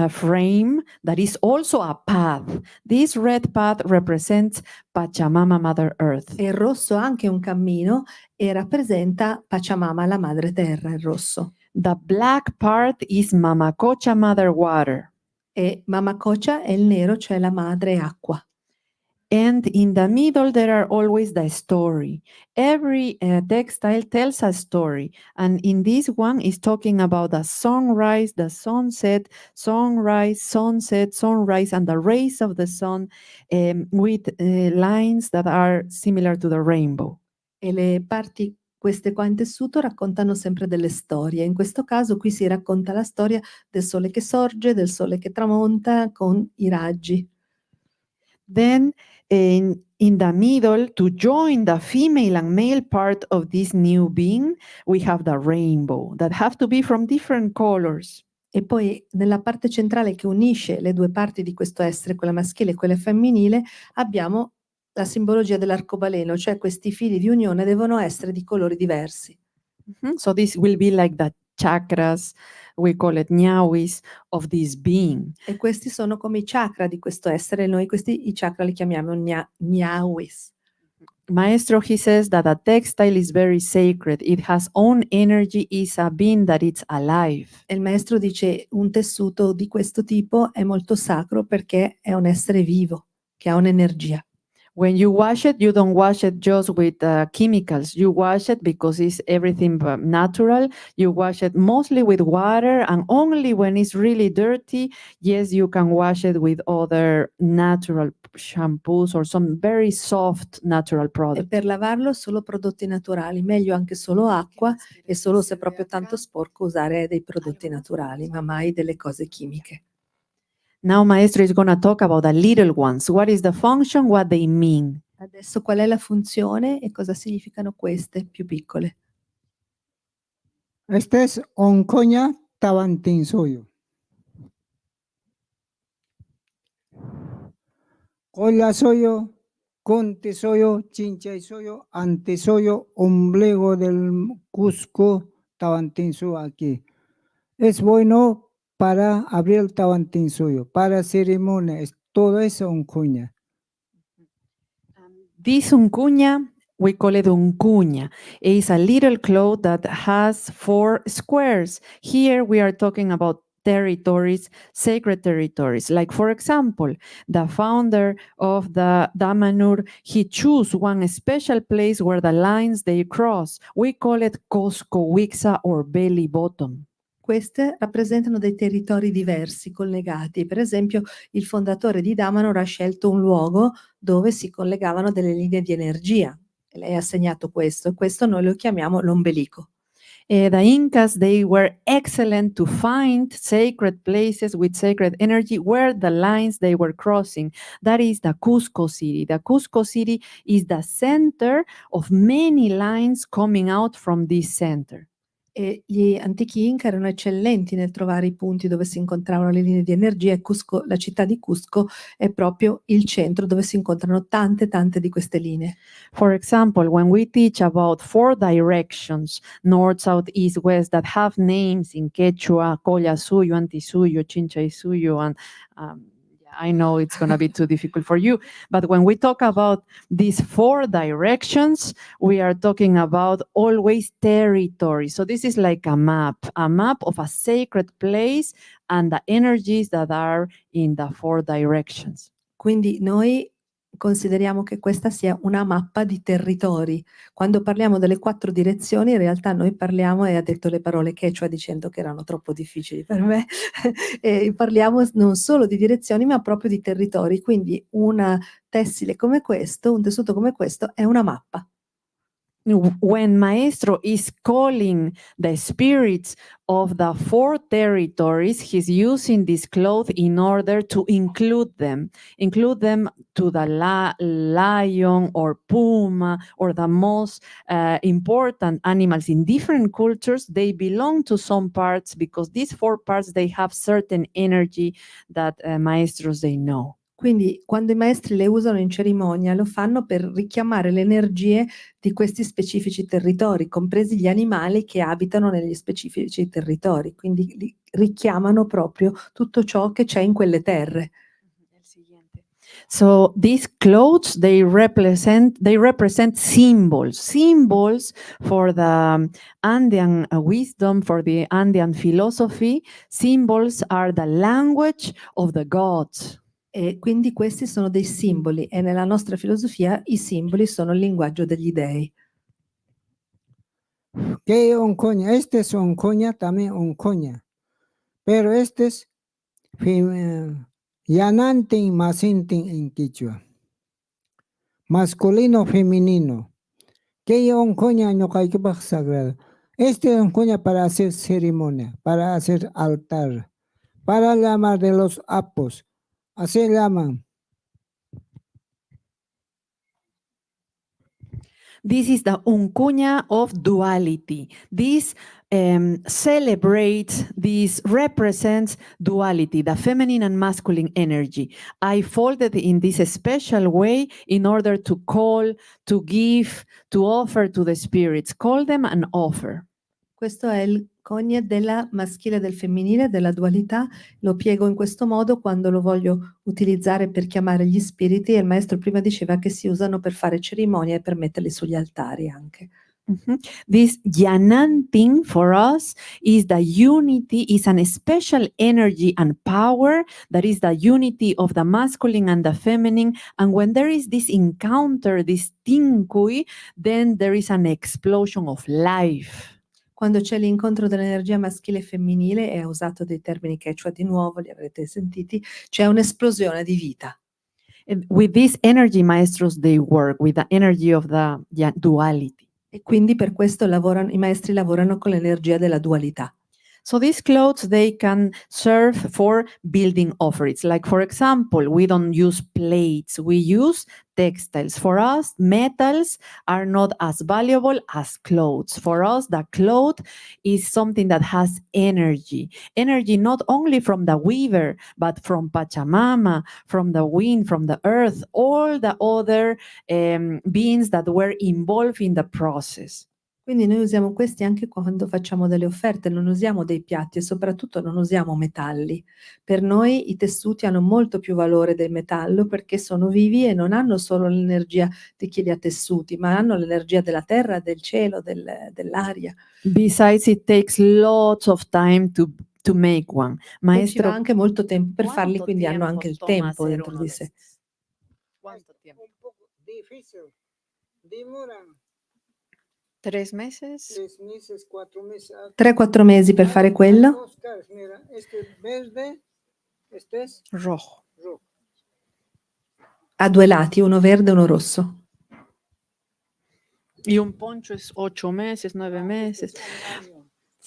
Speaker 12: frame that is also a path. This red path represents Pachamama, Mother Earth.
Speaker 11: E il rosso anche un cammino e rappresenta Pachamama, la Madre Terra, il rosso.
Speaker 12: The black part is Mamacocha, Mother Water.
Speaker 11: E Mamacocha è il nero, cioè la Madre Acqua.
Speaker 12: And in the middle, there are always the story. Every textile tells a story. And in this one is talking about the sunrise, the sunset, sunrise, sunset, sunrise, and the rays of the sun with lines that are similar to the rainbow.
Speaker 11: E le parti, queste qua in tessuto, raccontano sempre delle storie. In questo caso qui si racconta la storia del sole che sorge, del sole che tramonta con i raggi.
Speaker 12: Then In the middle, to join the female and male part of this new being, we have the rainbow that have to be from different colors.
Speaker 11: E poi nella parte centrale che unisce le due parti di questo essere, quella maschile e quella femminile, abbiamo la simbologia dell'arcobaleno, cioè questi fili di unione devono essere di colori diversi.
Speaker 12: So this will be like the chakras, we call it nyawis, of this being.
Speaker 11: E questi sono come i chakra di questo essere, noi i chakra li chiamiamo nyawis.
Speaker 12: Maestro, he says that a textile is very sacred. It has own energy, is a being that it's alive.
Speaker 11: E il maestro dice un tessuto di questo tipo è molto sacro perché è un essere vivo, che ha un'energia.
Speaker 12: When you wash it, you don't wash it just with chemicals. You wash it because it's everything natural. You wash it mostly with water, and only when it's really dirty, yes, you can wash it with other natural shampoos or some very soft natural
Speaker 11: E
Speaker 12: products.
Speaker 11: per lavarlo solo prodotti naturali, meglio anche solo acqua e solo se proprio tanto sporco usare dei prodotti naturali, ma mai delle cose chimiche.
Speaker 12: Now, Maestro is going to talk about the little ones. What is the function? What they mean?
Speaker 11: Adesso qual è la funzione e cosa significano queste più piccole?
Speaker 13: Este es oncoña tawantinsoyo. Collasoyo, contesoyo, chinchaisoyo, antesoyo, ombligo del Cusco, tawantinso aquí. Es bueno para abrir el tawantinsoyo, para ceremonia, todo eso oncoña.
Speaker 12: This uncuña, we call it uncuña. It's a little cloth that has 4 squares. Here we are talking about territories, sacred territories. Like, for example, the founder of the Damanhur, he chose one special place where the lines they cross. We call it Cosco Wixa or belly bottom.
Speaker 11: Queste rappresentano dei territori diversi, collegati. Per esempio, il fondatore di Damanhur ha scelto un luogo dove si collegavano delle linee di energia. E lei ha segnato questo, e questo noi lo chiamiamo l'ombelico.
Speaker 12: The Incas, they were excellent to find sacred places with sacred energy where the lines they were crossing. That is the Cusco city. The Cusco city is the center of many lines coming out from this center.
Speaker 11: E gli antichi Inca erano eccellenti nel trovare i punti dove si incontravano le linee di energia e Cusco, la città di Cusco è proprio il centro dove si incontrano tante di queste linee.
Speaker 12: For example, when we teach about 4 directions, north, south, east, west, that have names in Quechua, Collasuyo, Antisuyo, Chinchaysuyo, and I know it's going to be too difficult for you, but when we talk about these 4 directions, we are talking about always territory. So this is like a map of a sacred place and the energies that are in the 4 directions.
Speaker 11: Quindi noi consideriamo che questa sia una mappa di territori. Quando parliamo delle 4 direzioni, in realtà noi parliamo, e ha detto le parole Quechua dicendo che erano troppo difficili per me, e parliamo non solo di direzioni ma proprio di territori. Quindi un tessile come questo, un tessuto come questo è una mappa.
Speaker 12: When Maestro is calling the spirits of the 4 territories, he's using this cloth in order to include them to the lion or puma or the most important animals in different cultures. They belong to some parts because these 4 parts, they have certain energy that maestros they know.
Speaker 11: Quindi quando i maestri le usano in cerimonia lo fanno per richiamare le energie di questi specifici territori, compresi gli animali che abitano negli specifici territori, quindi li richiamano proprio tutto ciò che c'è in quelle terre.
Speaker 12: So these clothes, they represent symbols for the Andean wisdom, for the Andean philosophy. Symbols are the language of the gods.
Speaker 11: E quindi questi sono dei simboli e nella nostra filosofia i simboli sono il linguaggio degli dei.
Speaker 13: Que oncoña, este es oncoña, también oncoña. Pero este es yanantin y masintin en Quichua. Masculino, femenino. Que oncoña no hay que sagrado. Este es oncoña para hacer ceremonia, para hacer altar, para llamar de los apos. Así llaman.
Speaker 12: This is the uncuña of duality. This celebrates, this represents duality, the feminine and masculine energy. I folded in this special way in order to call, to give, to offer to the spirits. Call them and offer.
Speaker 11: Questo è il cogne della maschile e del femminile, della dualità. Lo piego in questo modo quando lo voglio utilizzare per chiamare gli spiriti, e il maestro prima diceva che si usano per fare cerimonie e per metterli sugli altari anche.
Speaker 12: This Yananting for us is the unity, is an special energy and power that is the unity of the masculine and the feminine. And when there is this encounter, this tinkui, then there is an explosion of life.
Speaker 11: Quando c'è l'incontro dell'energia maschile e femminile, e ha usato dei termini quechua di nuovo, li avrete sentiti, c'è un'esplosione di vita.
Speaker 12: And with this energy, maestros, they work with the energy of the duality.
Speaker 11: E quindi per questo i maestri lavorano con l'energia della dualità.
Speaker 12: So these clothes, they can serve for building offerings. Like, for example, we don't use plates, we use textiles. For us, metals are not as valuable as clothes. For us, the cloth is something that has energy. Energy not only from the weaver, but from Pachamama, from the wind, from the earth, all the other beings that were involved in the process.
Speaker 11: Quindi noi usiamo questi anche quando facciamo delle offerte, non usiamo dei piatti e soprattutto non usiamo metalli. Per noi i tessuti hanno molto più valore del metallo perché sono vivi e non hanno solo l'energia di chi li ha tessuti, ma hanno l'energia della terra, del cielo, dell'aria.
Speaker 12: Besides, it takes lots of time to make one.
Speaker 11: E ci va anche molto tempo per farli, quindi hanno anche il tempo dentro di sé.
Speaker 10: ¿Cuánto tiempo?
Speaker 13: Un poco difícil. Demora
Speaker 10: 3 meses.
Speaker 13: 3 meses, 4 meses.
Speaker 11: 3-4 mesi per fare quello.
Speaker 13: Dos caras, mira, este es verde, este es
Speaker 10: Rojo.
Speaker 13: rojo.
Speaker 11: Ha due lati, uno verde e uno rosso.
Speaker 12: Y un poncho es 8 meses, 9 meses.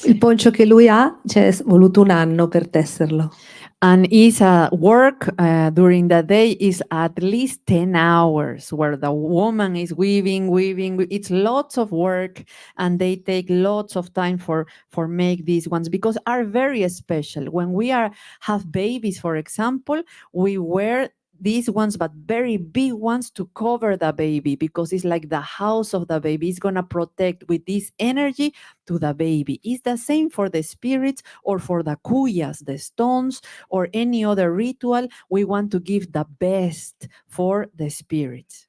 Speaker 11: Il poncio che lui ha, c'è voluto un anno per tesserlo.
Speaker 12: And is work during the day is at least 10 hours where the woman is weaving. It's lots of work and they take lots of time for make these ones because are very special. When we have babies, for example, we wear these ones, but very big ones to cover the baby because it's like the house of the baby. It's going to protect with this energy to the baby. It's the same for the spirits or for the kuyas, the stones, or any other ritual. We want to give the best for the spirits.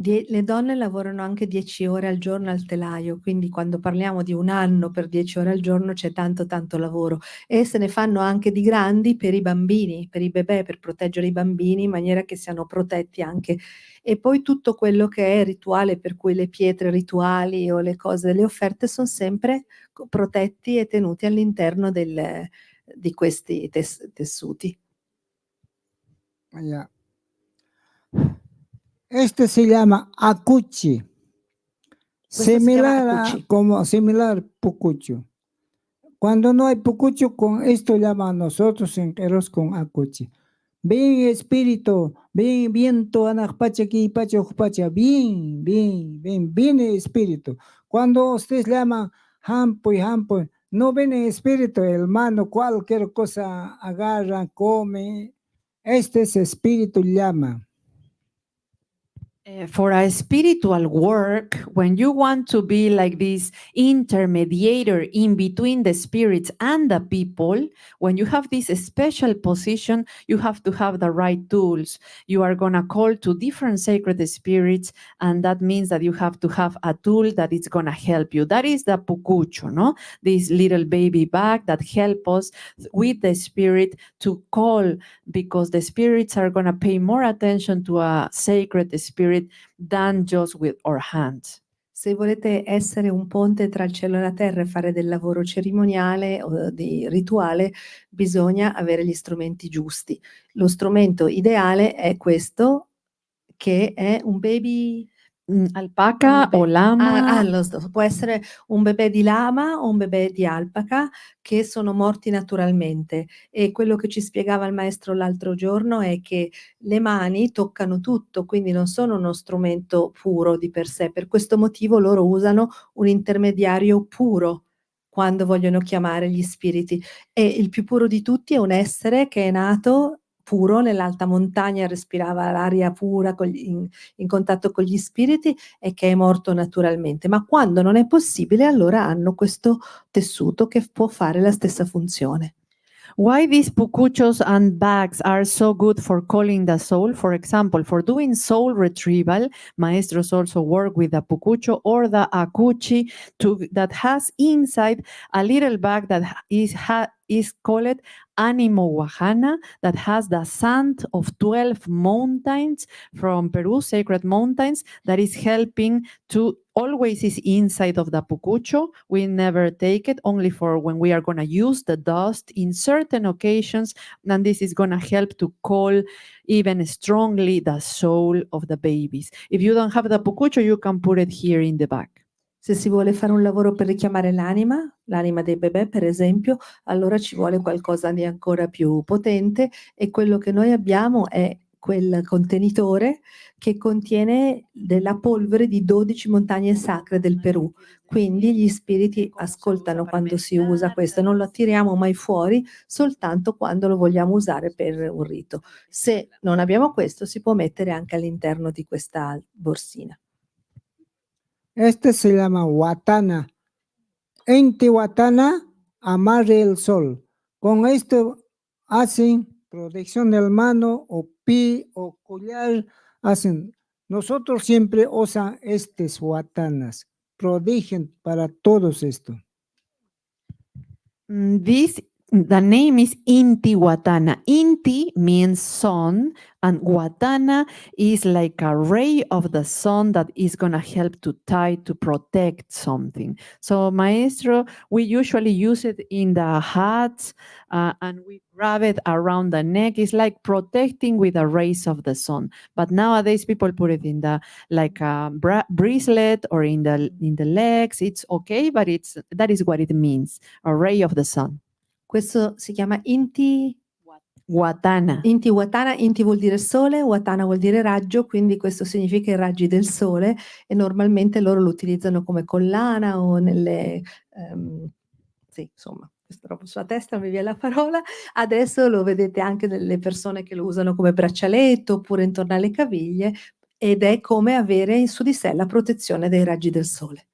Speaker 11: Le donne lavorano anche 10 ore al giorno al telaio, quindi quando parliamo di un anno per 10 ore al giorno c'è tanto lavoro, e se ne fanno anche di grandi per i bambini, per i bebè, per proteggere i bambini in maniera che siano protetti anche. E poi tutto quello che è rituale, per cui le pietre rituali o le cose delle offerte sono sempre protetti e tenuti all'interno di questi tessuti.
Speaker 13: Ya. Este se llama acuchi. Similar pucucho. Cuando no hay pucucho, con esto llama a nosotros enteros con acuchi. Bien espíritu, bien viento, anakpacha aquí, pacha, bien espíritu. Cuando ustedes llaman hampo, no viene espíritu, hermano, cualquier cosa agarra, come. Este es espíritu llama.
Speaker 12: For a spiritual work, when you want to be like this intermediator in between the spirits and the people, when you have this special position, you have to have the right tools. You are going to call to different sacred spirits, and that means that you have to have a tool that is going to help you. That is the pucucho, no? This little baby bag that help us with the spirit to call, because the spirits are going to pay more attention to a sacred spirit than just with our hands.
Speaker 11: Se volete essere un ponte tra il cielo e la terra e fare del lavoro cerimoniale o di rituale, bisogna avere gli strumenti giusti. Lo strumento ideale è questo, che è un baby
Speaker 12: Alpaca o lama.
Speaker 2: Los dos. Può essere un bebè di lama o un bebè di alpaca che sono morti naturalmente. E quello che ci spiegava il maestro l'altro giorno è che le mani toccano tutto, quindi non sono uno strumento puro di per sé. Per questo motivo loro usano un intermediario puro quando vogliono chiamare gli spiriti. E il più puro di tutti è un essere che è nato puro nell'alta montagna, respirava l'aria pura in contatto con gli spiriti e che è morto naturalmente. Ma quando non è possibile, allora hanno questo tessuto che può fare la stessa funzione.
Speaker 12: Why these pucuchos and bags are so good for calling the soul? For example, for doing soul retrieval, maestros also work with the pucucho or the akuchi that has inside a little bag that is called Animo Wahana, that has the sand of 12 mountains from Peru, sacred mountains, that is helping to always is inside of the pucucho. We never take it, only for when we are going to use the dust in certain occasions, and this is going to help to call even strongly the soul of the babies. If you don't have the pucucho, you can put it here in the back.
Speaker 2: Se si vuole fare un lavoro per richiamare l'anima dei bebè per esempio, allora ci vuole qualcosa di ancora più potente e quello che noi abbiamo è quel contenitore che contiene della polvere di 12 montagne sacre del Perù. Quindi gli spiriti ascoltano quando si usa questo, non lo tiriamo mai fuori, soltanto quando lo vogliamo usare per un rito. Se non abbiamo questo, si può mettere anche all'interno di questa borsina.
Speaker 13: Este se llama Watana. En Tihuatana amarre el sol. Con esto hacen protección del mano o pi o collar. Hacen. Nosotros siempre usan estas Watanas. Protegen para todos esto.
Speaker 12: The name is Intihuatana. Inti means sun, and Huatana is like a ray of the sun that is going to help to tie, to protect something. So, maestro, we usually use it in the hats and we wrap it around the neck. It's like protecting with the rays of the sun. But nowadays, people put it in the like a bracelet or in the legs. It's okay, but that is what it means, a ray of the sun.
Speaker 2: Questo si chiama Inti
Speaker 12: Watana.
Speaker 2: Inti Watana, Inti vuol dire sole, Watana vuol dire raggio, quindi questo significa i raggi del sole e normalmente loro lo utilizzano come collana o nelle... sì, insomma, questa roba sulla testa mi viene la parola. Adesso lo vedete anche nelle persone che lo usano come braccialetto oppure intorno alle caviglie ed è come avere su di sé la protezione dai raggi del sole.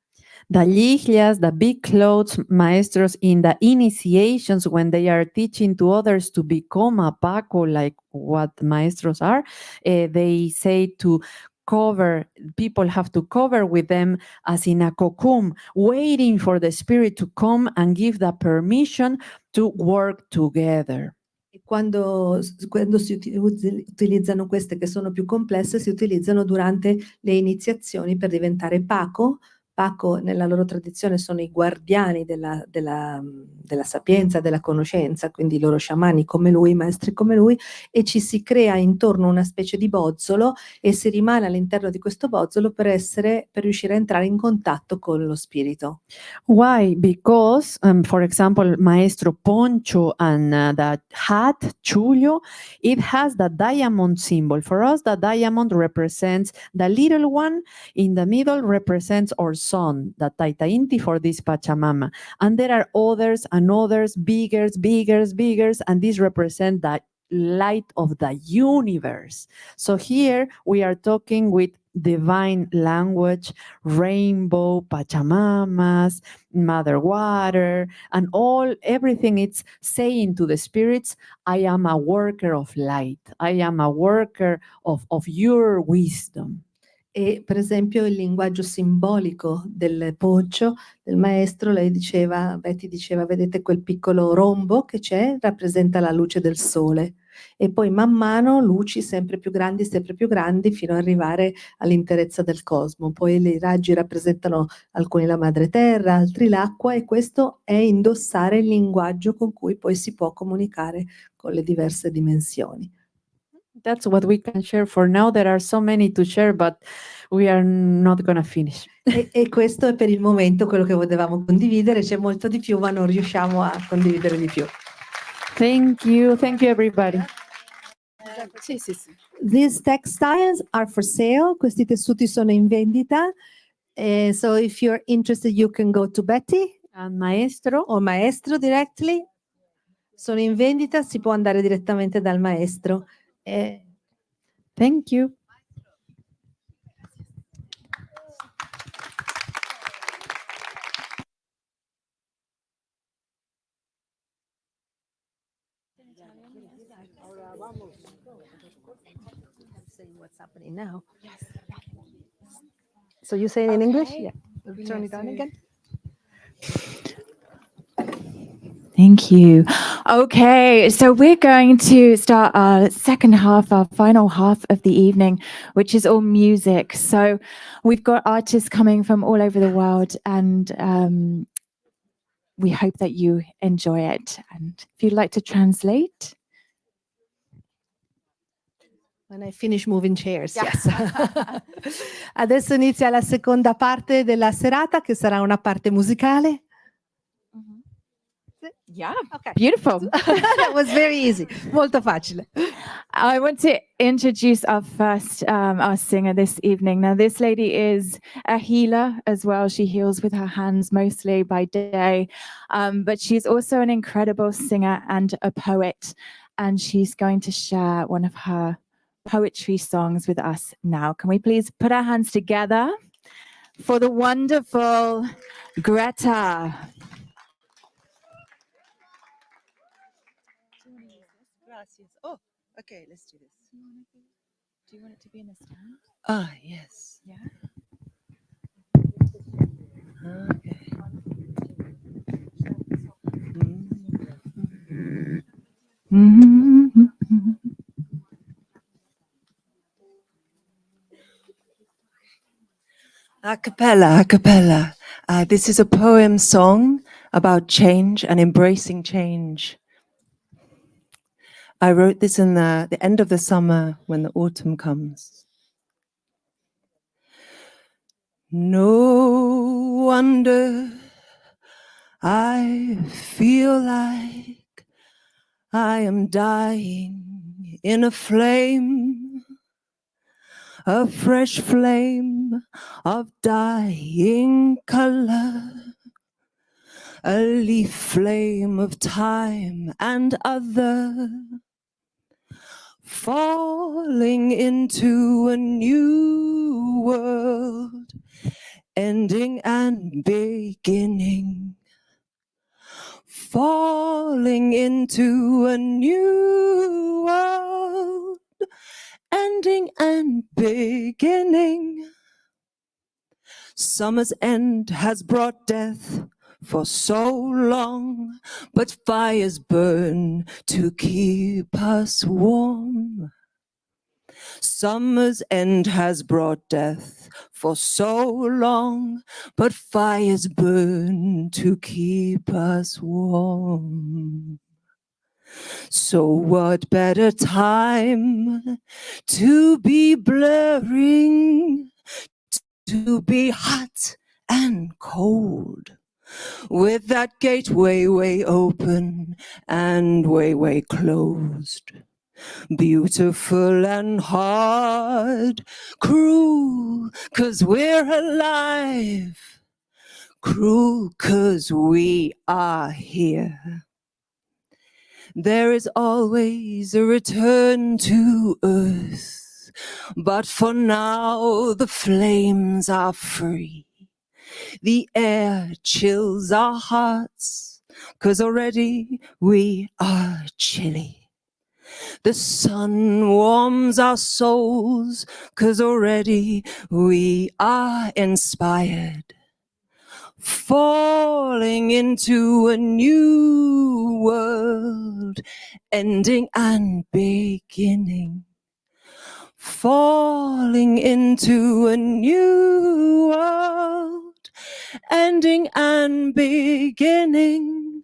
Speaker 12: The liglias, the big clothes, maestros, in the initiations, when they are teaching to others to become a Paco, like what maestros are, they say to cover, people have to cover with them as in a cocoon, waiting for the spirit to come and give the permission to work together.
Speaker 2: Quando si utilizzano queste che sono più complesse, si utilizzano durante le iniziazioni per diventare Paco. Paco nella loro tradizione sono i guardiani della sapienza, della conoscenza, quindi i loro sciamani come lui, i maestri come lui, e ci si crea intorno una specie di bozzolo e si rimane all'interno di questo bozzolo per riuscire a entrare in contatto con lo spirito.
Speaker 12: Why? Because, for example, Maestro Poncho and the hat, Chulio, it has the diamond symbol. For us, the diamond represents the little one, in the middle represents our son, the Taita Inti for this Pachamama. And there are others and others, bigger, and these represent the light of the universe. So here we are talking with divine language, rainbow, Pachamamas, Mother Water, and everything it's saying to the spirits, I am a worker of light. I am a worker of your wisdom.
Speaker 2: E per esempio il linguaggio simbolico del poncio del maestro, Betty diceva, vedete quel piccolo rombo che c'è, rappresenta la luce del sole. E poi man mano luci sempre più grandi fino ad arrivare all'interezza del cosmo. Poi i raggi rappresentano alcuni la madre terra, altri l'acqua, e questo è indossare il linguaggio con cui poi si può comunicare con le diverse dimensioni.
Speaker 12: That's what we can share for now. There are so many to share, but we are not going to finish.
Speaker 11: E questo è per il momento quello che volevamo condividere, c'è molto di più ma non riusciamo a condividere di più.
Speaker 12: Thank you everybody.
Speaker 10: Sì, sì, sì.
Speaker 11: These textiles are for sale, questi tessuti sono in vendita, so if you're interested you can go to Betty
Speaker 12: Al maestro
Speaker 11: o maestro directly, sono in vendita, si può andare direttamente dal maestro.
Speaker 12: Thank you.
Speaker 11: What's happening now? So you say it in English? Yeah. Turn it on again.
Speaker 3: Thank you. Okay, so we're going to start our second half, our final half of the evening, which is all music. So we've got artists coming from all over the world, and we hope that you enjoy it. And if you'd like to translate.
Speaker 11: When I finish moving chairs, yes. Adesso inizia la seconda parte della serata, che sarà una parte musicale.
Speaker 3: Yeah,
Speaker 11: okay.
Speaker 3: Beautiful.
Speaker 11: That was very easy, molto facile.
Speaker 3: I want to introduce our first our singer this evening. Now, this lady is a healer as well. She heals with her hands mostly by day, but she's also an incredible singer and a poet, and she's going to share one of her poetry songs with us now. Can we please put our hands together for the wonderful Greta?
Speaker 14: Oh, okay, let's do this.
Speaker 3: Do you want it to be in a stand?
Speaker 14: Ah, yes.
Speaker 3: Yeah.
Speaker 14: Okay. A cappella, a cappella. This is a poem song about change and embracing change. I wrote this in the end of the summer when the autumn comes. No wonder I feel like I am dying in a flame, a fresh flame of dying color, a leaf flame of time and other, falling into a new world, ending and beginning, falling into a new world, ending and beginning. Summer's end has brought death for so long, but fires burn to keep us warm. Summer's end has brought death for so long, but fires burn to keep us warm. So what better time to be blurring, to be hot and cold, with that gateway way open and way closed. Beautiful and hard, cruel, 'cause we're alive, cruel, 'cause we are here. There is always a return to earth, but for now the flames are free. The air chills our hearts, 'cause already we are chilly. The sun warms our souls, 'cause already we are inspired. Falling into a new world, ending and beginning. Falling into a new world, ending and beginning.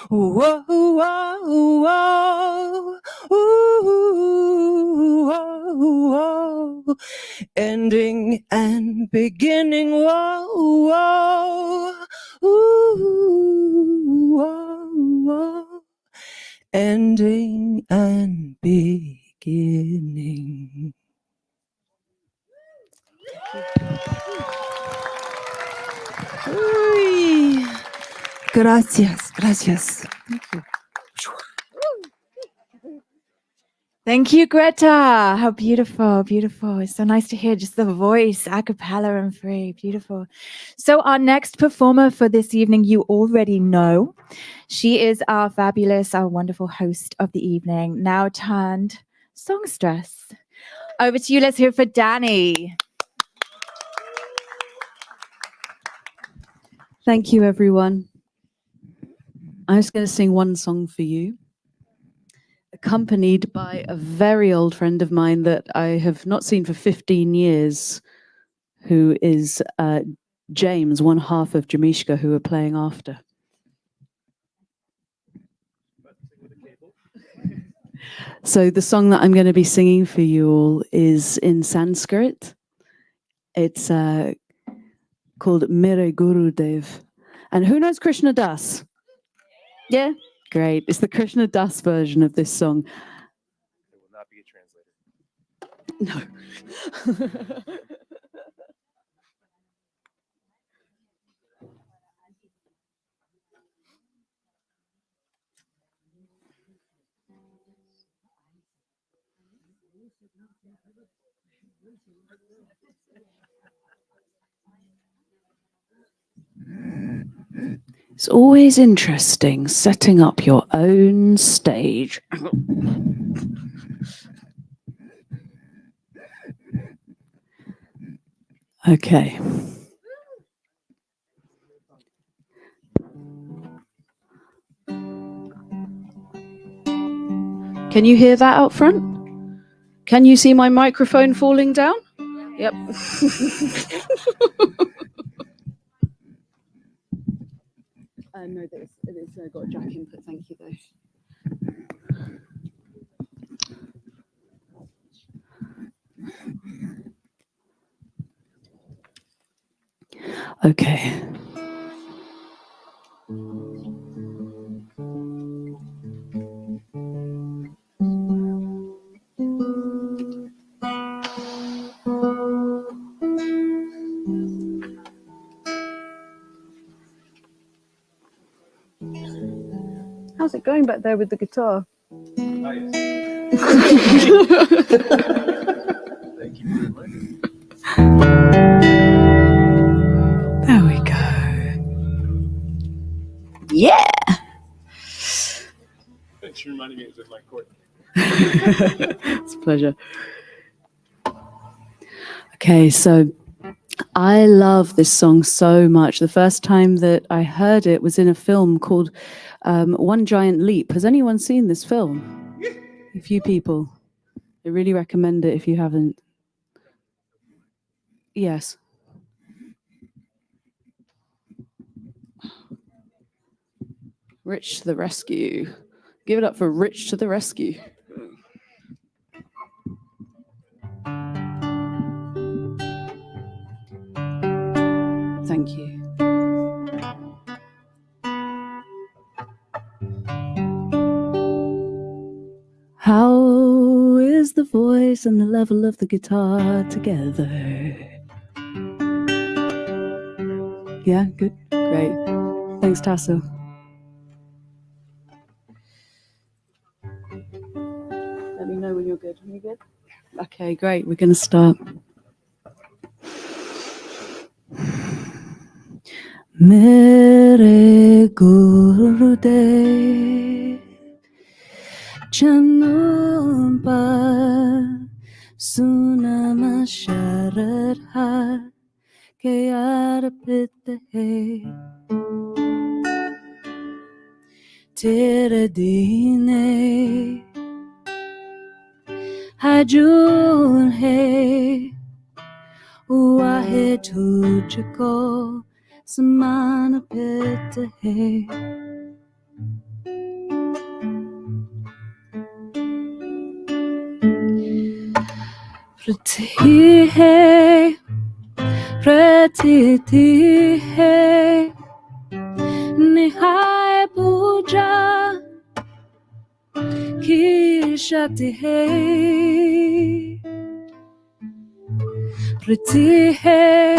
Speaker 14: Whoa, whoa, whoa, ooh, ending and beginning. Whoa, whoa, ooh, whoa, whoa. Ending and beginning. Uy. Gracias, gracias.
Speaker 3: Thank you, Greta. How beautiful, beautiful. It's so nice to hear just the voice, a cappella and free. Beautiful. So our next performer for this evening, you already know. She is our fabulous, our wonderful host of the evening, now turned songstress. Over to you. Let's hear for Danny.
Speaker 1: Thank you, everyone. I'm just going to sing one song for you, accompanied by a very old friend of mine that I have not seen for 15 years, who is James, one half of Jamishka, who are playing after. So the song that I'm going to be singing for you all is in Sanskrit. It's called Mere Gurudev. And who knows Krishna Das? Yeah? Great. It's the Krishna Das version of this song.
Speaker 7: There will not be a translator.
Speaker 1: No. It's always interesting setting up your own stage. Okay. Can you hear that out front? Can you see my microphone falling down? Yep. No, it is got a jack input. Thank you, though. Okay. How's it going back there with the guitar?
Speaker 7: Nice. Thank you very much.
Speaker 1: There we go. Yeah.
Speaker 7: Thanks for reminding me it was in my court.
Speaker 1: It's a pleasure. Okay, so I love this song so much. The first time that I heard it was in a film called One Giant Leap. Has anyone seen this film? A few people. I really recommend it if you haven't. Yes. Rich to the rescue. Give it up for Rich to the rescue. Thank you. How is the voice and the level of the guitar together? Yeah, good, great. Thanks, Tasso. Let me know when you're good. Are you good? Okay, great. We're going to start. Mere Gurudev Chanumpa Sunama Sharadha Kayara Pitahe Tiradine Hajun He Wahe Tujako Samana Pitahe Pretty hey, pretty hey, Nihai puja ki shakti hai. Pretty hai,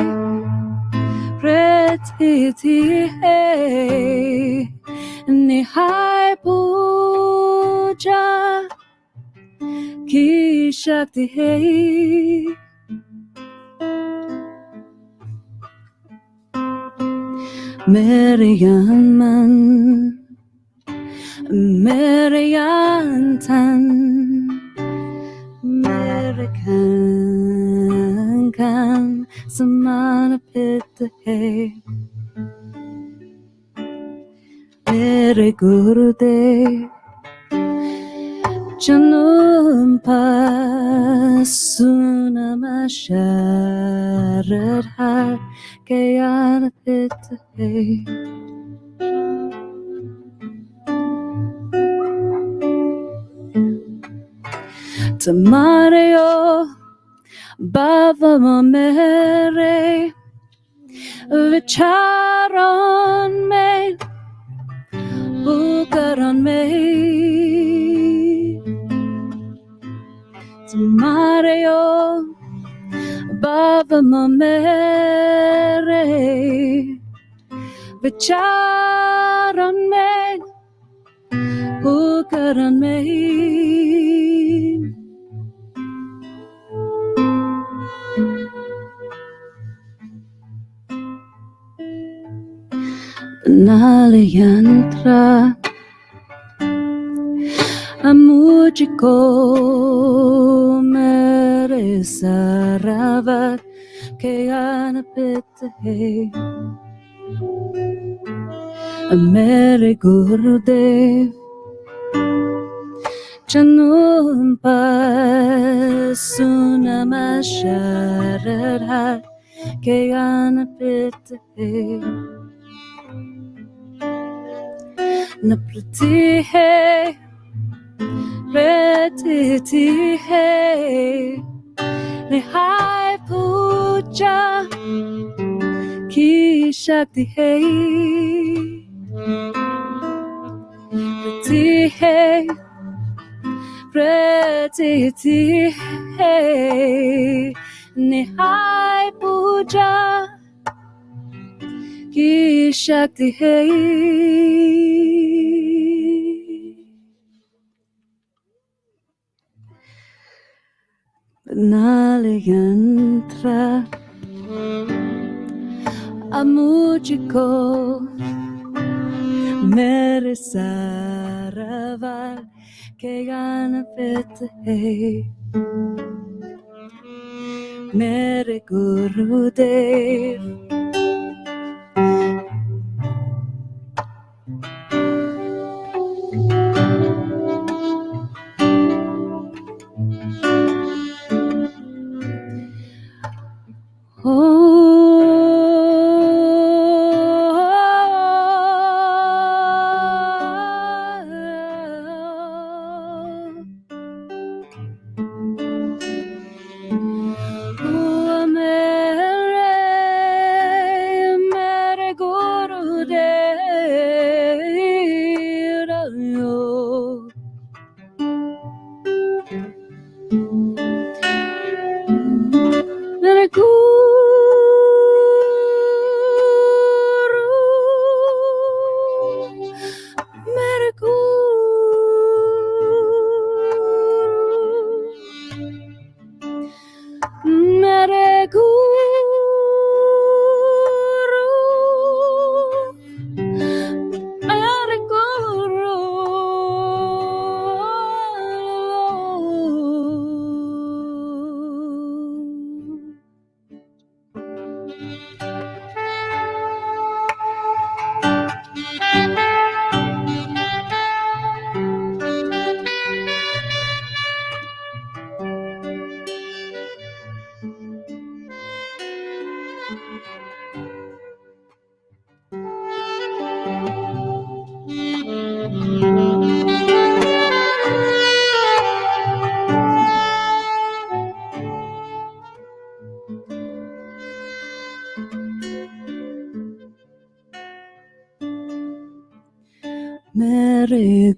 Speaker 1: pretty hai, Nihai puja ki shakti hai. Meriaman, Meriantan, American kan samana pitta hai. Mere Gurudev Janumpa Sunamasharadha Kayana pitta hai. Tamareo Bava Mamere Vicharon me Bukaron me Tamareo Bava Mamere Vicharon me Bukaron me. Nalayantra Amujiko Mere Saravat Kayana pitta hai. Mere Gurudev Janumpa Sunamasharadha Kayana pitta hai. Na prati hai, pretty hai, Nihai puja ki shakti hai. Pretty hai, pretty hai, Nihai puja ki shakti hai. Nalayantra Amujiko Mere Saraval Kayana pitta hai. Mere Gurudev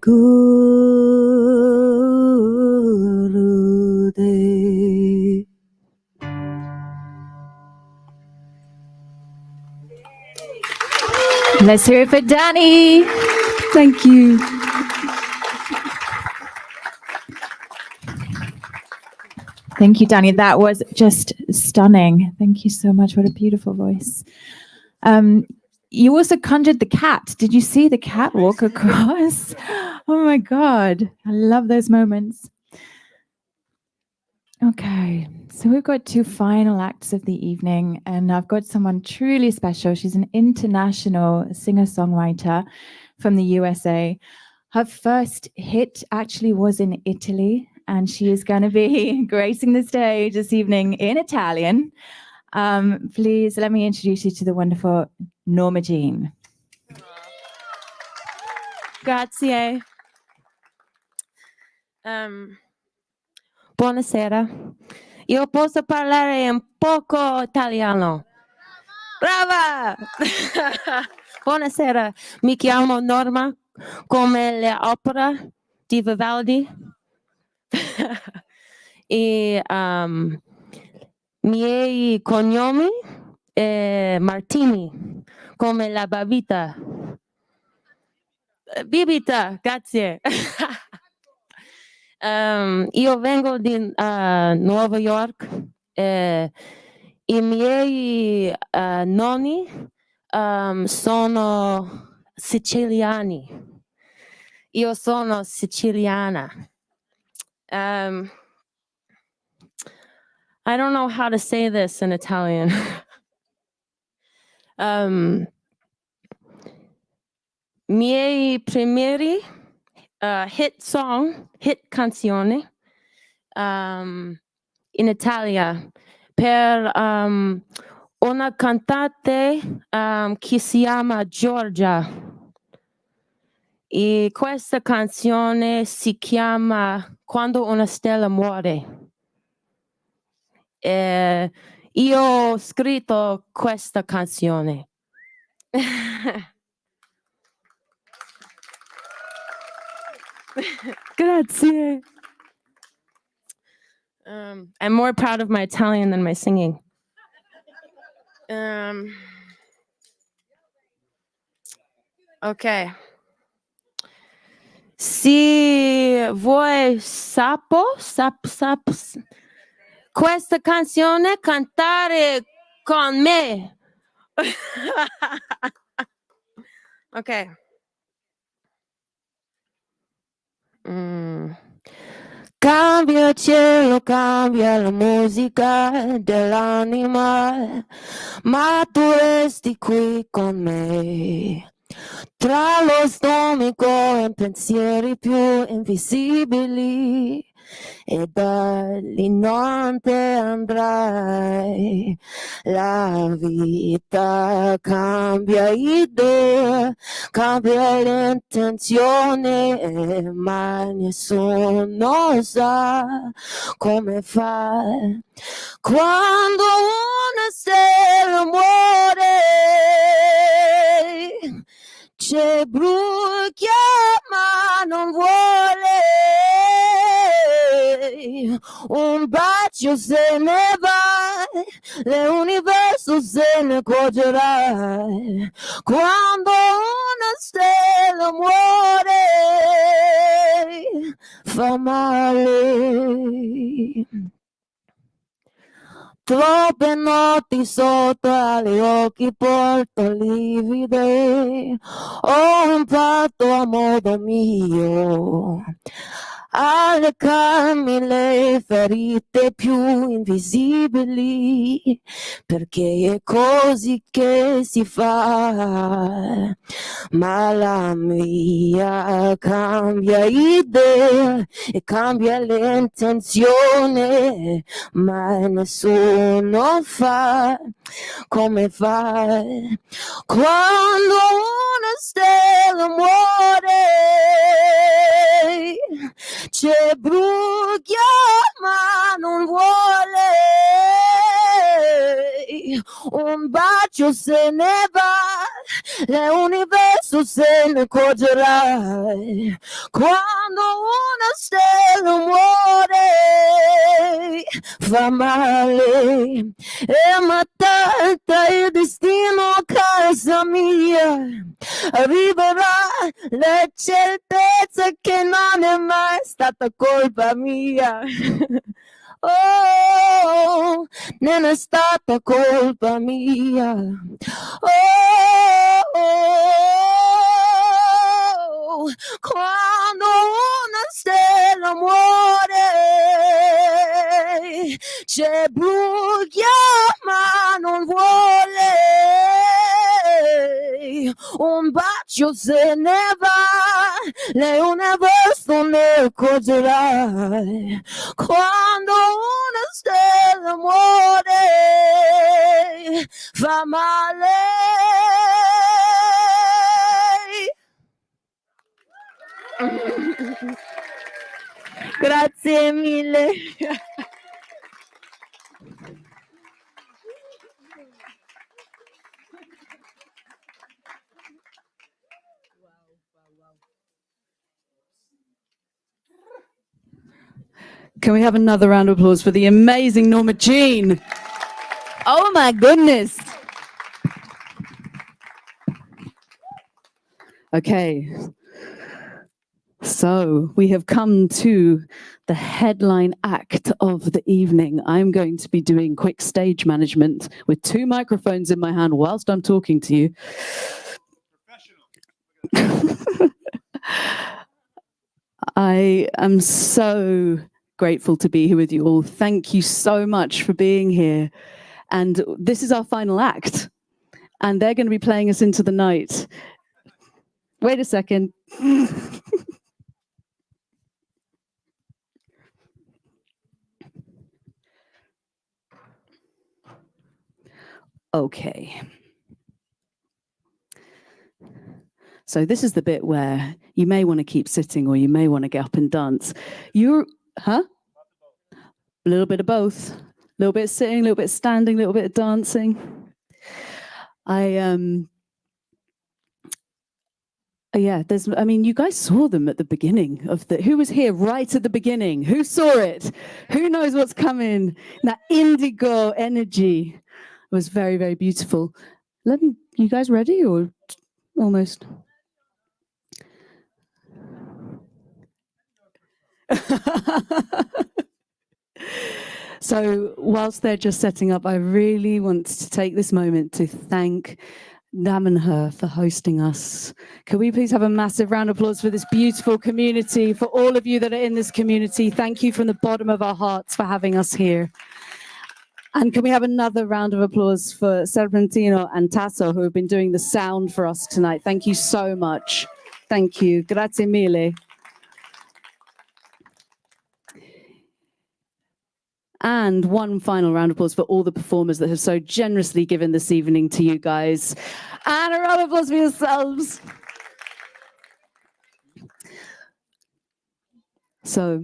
Speaker 14: Gurudev.
Speaker 3: Let's hear it for Danny.
Speaker 1: Thank you.
Speaker 3: Thank you, Danny. That was just stunning. Thank you so much. What a beautiful voice. You also conjured the cat. Did you see the cat walk across? Oh my God. I love those moments. Okay, so we've got two final acts of the evening, and I've got someone truly special. She's an international singer-songwriter from the USA. Her first hit actually was in Italy, and she is going to be gracing the stage this evening in Italian. Please let me introduce you to the wonderful Norma Jean.
Speaker 15: Grazie. Buonasera. Io posso parlare un poco italiano. Brava! Buonasera, mi chiamo Norma, come l'opera di Vivaldi. E miei cognomi Martini, come la bevita. Bibita, grazie. Io vengo di Nuova York. I miei nonni sono siciliani. Io sono siciliana. I don't know how to say this in Italian. Miei primeri hit canzone in Italia per una cantante che si chiama Giorgia. E questa canzone si chiama Quando una stella muore. Io ho scritto questa canzone. Grazie. I'm more proud of my Italian than my singing. Okay. Se vuoi questa canzone cantare con me. Ok. Cambia il cielo, cambia la musica dell'anima, ma tu resti qui con me. Tra lo stomaco e pensieri più invisibili, e da lì non te andrai. La vita cambia idea, cambia l'intenzione, ma nessuno sa come fa. Quando una stella muore, c'è brucia ma non vuole. Un bacio se ne va, l'universo se ne accorgerà. Quando una stella muore, fa male. Troppe notti sotto agli occhi porto livide, ho imparato a modo mio a leccarmi le ferite più invisibili, perché è così che si fa. Ma la mia cambia idea e cambia l'intenzione, ma nessuno fa come fa. Quando una stella muore, c'è brucia ma non vuole. Un bacio se ne va,
Speaker 14: l'universo se ne accorgerà quando una stella muore. Fa male e matata il destino, casa mia. Arriverà la certezza che non è mai stata colpa mia. Oh, non è stata colpa mia. Oh, quando una stella muore, c'è buia ma non vuole. Un bacio se ne va, l'universo ne accorgerà quando una stella muore. Fa male. Grazie mille.
Speaker 1: Can we have another round of applause for the amazing Norma Jean? Oh my goodness. Okay. So we have come to the headline act of the evening. I'm going to be doing quick stage management with 2 microphones in my hand whilst I'm talking to you. I am so grateful to be here with you all. Thank you so much for being here. And this is our final act. And they're going to be playing us into the night. Wait a second. Okay. So this is the bit where you may want to keep sitting or you may want to get up and dance. A little bit of both. A little bit of sitting, a little bit of standing, a little bit of dancing. You guys saw them at the beginning of who was here right at the beginning? Who saw it? Who knows what's coming? That indigo energy was very, very beautiful. You guys ready or almost? So whilst they're just setting up, I really want to take this moment to thank Damanhur for hosting us. Can we please have a massive round of applause for this beautiful community, for all of you that are in this community. Thank you from the bottom of our hearts for having us here. And can we have another round of applause for Serpentino and Tasso, who have been doing the sound for us tonight. Thank you so much. Thank you. Grazie mille. And one final round of applause for all the performers that have so generously given this evening to you guys. And a round of applause for yourselves. So,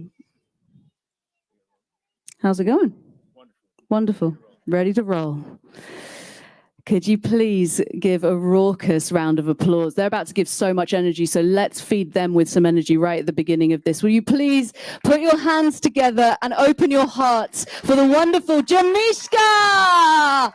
Speaker 1: how's it going? Wonderful. Ready to roll. Could you please give a raucous round of applause? They're about to give so much energy, so let's feed them with some energy right at the beginning of this. Will you please put your hands together and open your hearts for the wonderful Jamishka!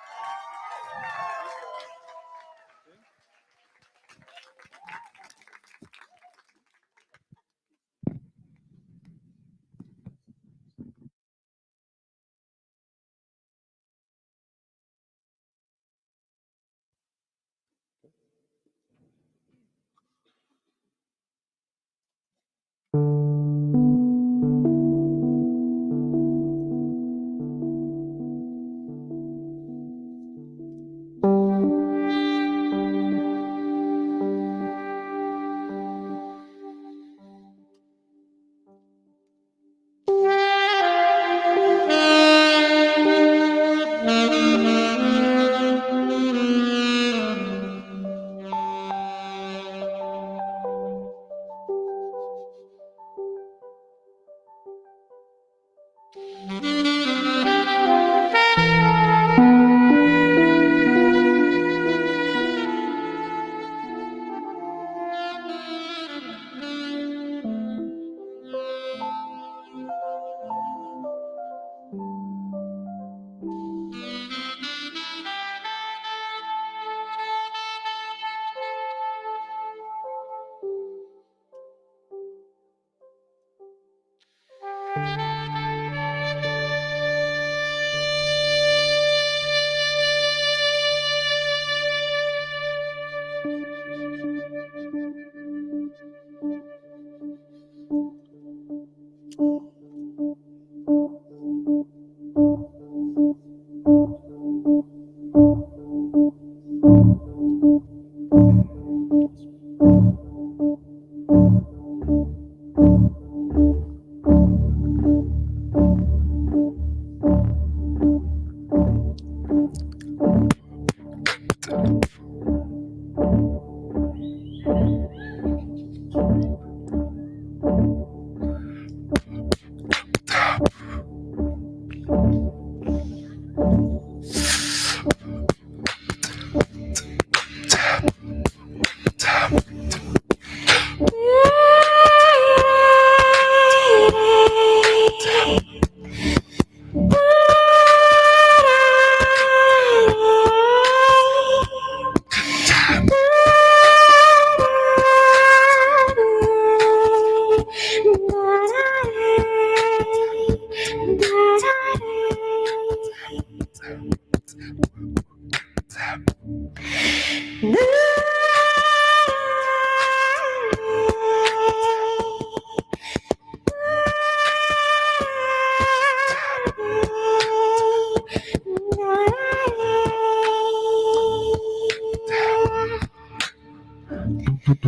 Speaker 16: I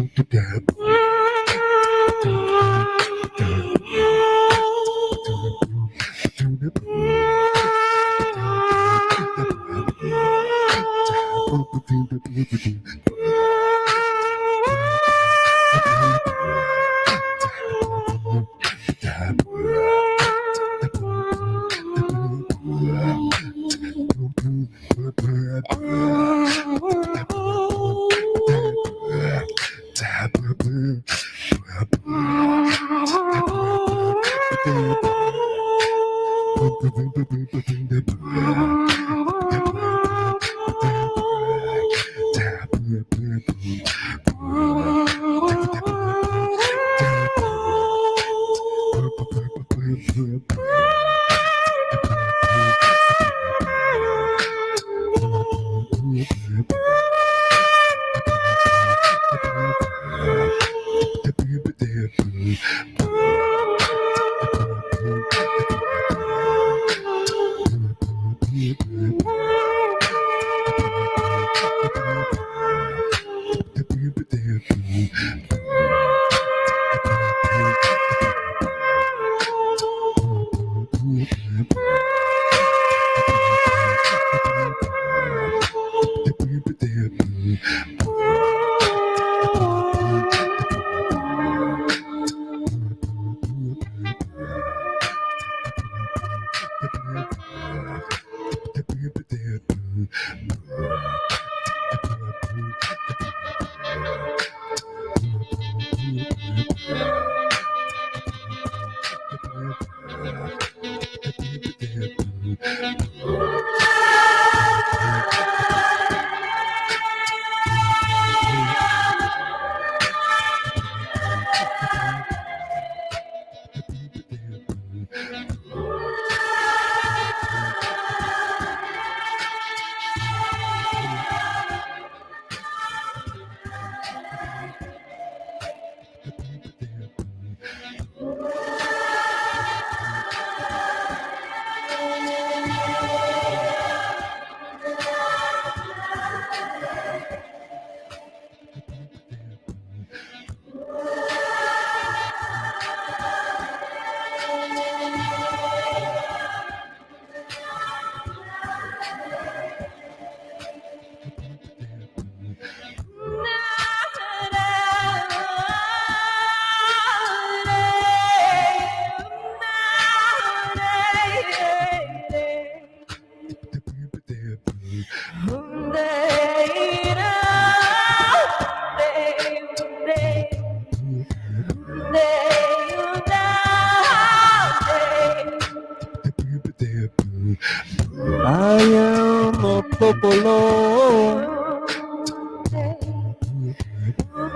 Speaker 16: am a popolo.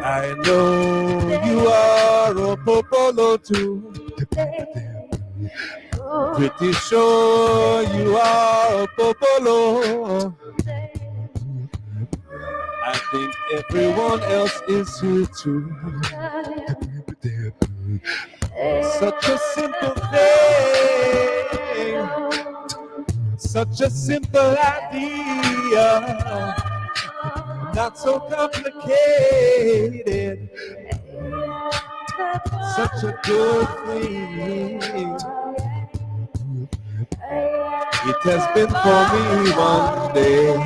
Speaker 16: I know you are a popolo too. Pretty sure you are a popolo. I think everyone else is here too. Such a simple thing, such a simple idea, not so complicated. Such a good thing. It has been for me one day.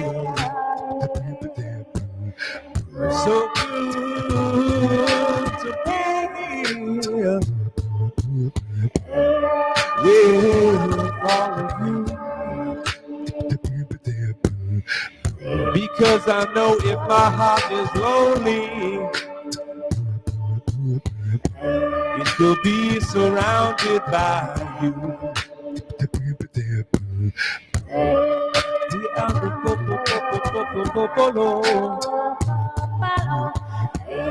Speaker 16: So good to be here with all of you. Because I know if my heart is lonely, it will be surrounded by you. We are the popolo.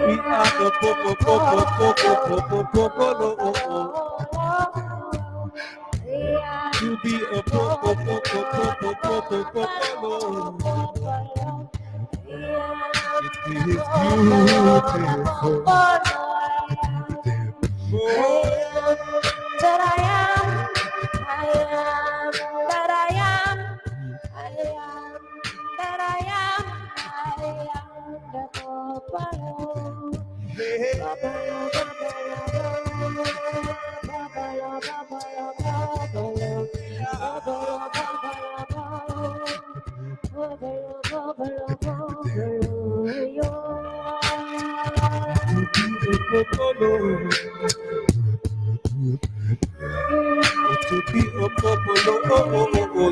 Speaker 16: We are the popolo. To be a popolo. It is beautiful.
Speaker 5: That I am, that I am, that I am the popolo.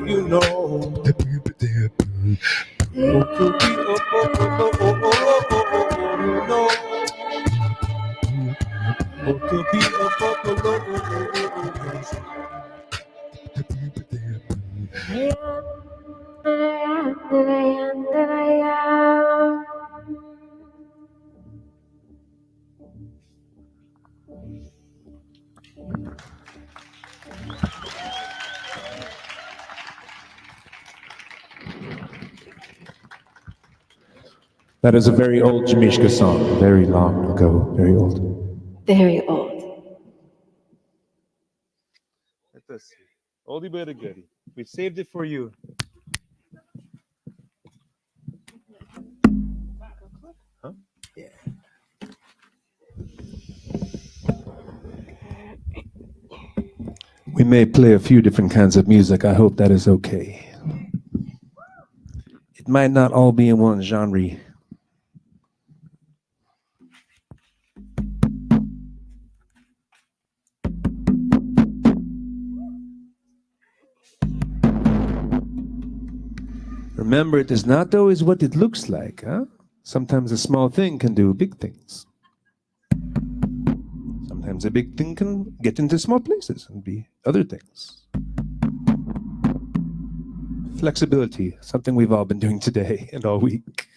Speaker 16: You know.
Speaker 7: That is a very old Jamishka song, very long ago, very old.
Speaker 9: Very old.
Speaker 6: Let us see. Oldie but a goodie. We saved it for you. Huh? Yeah.
Speaker 7: We may play a few different kinds of music. I hope that is okay. It might not all be in one genre. Remember, it is not always what it looks like, huh? Sometimes a small thing can do big things. Sometimes a big thing can get into small places and be other things. Flexibility, something we've all been doing today and all week.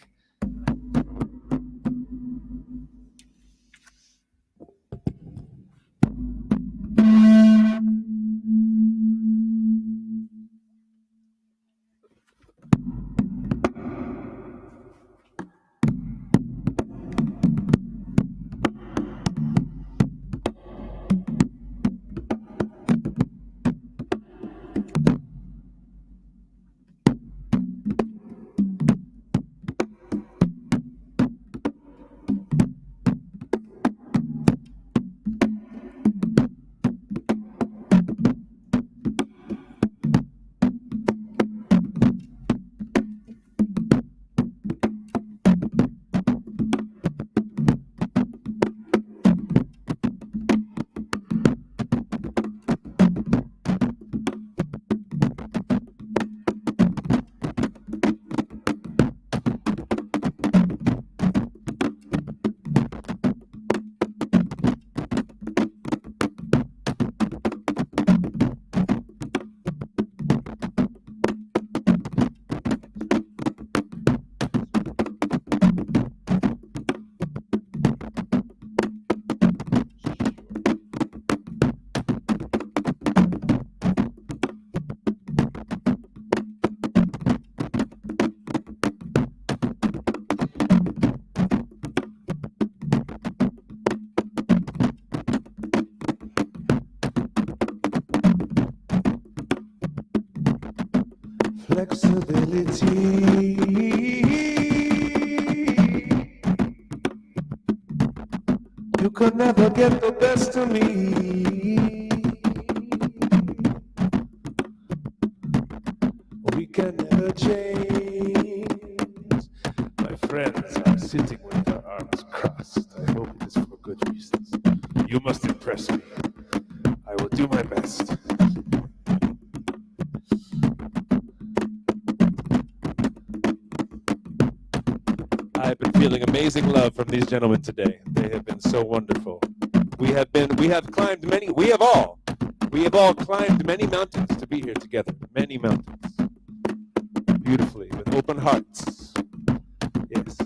Speaker 7: Flexibility. You could never get the best of me. We can never change. My friends are sitting with their arms crossed. I hope it is for good reasons. You must impress me. I will do my best. I've been feeling amazing love from these gentlemen today. They have been so wonderful. We have all climbed many mountains to be here together. Many mountains. Beautifully, with open hearts. Yes.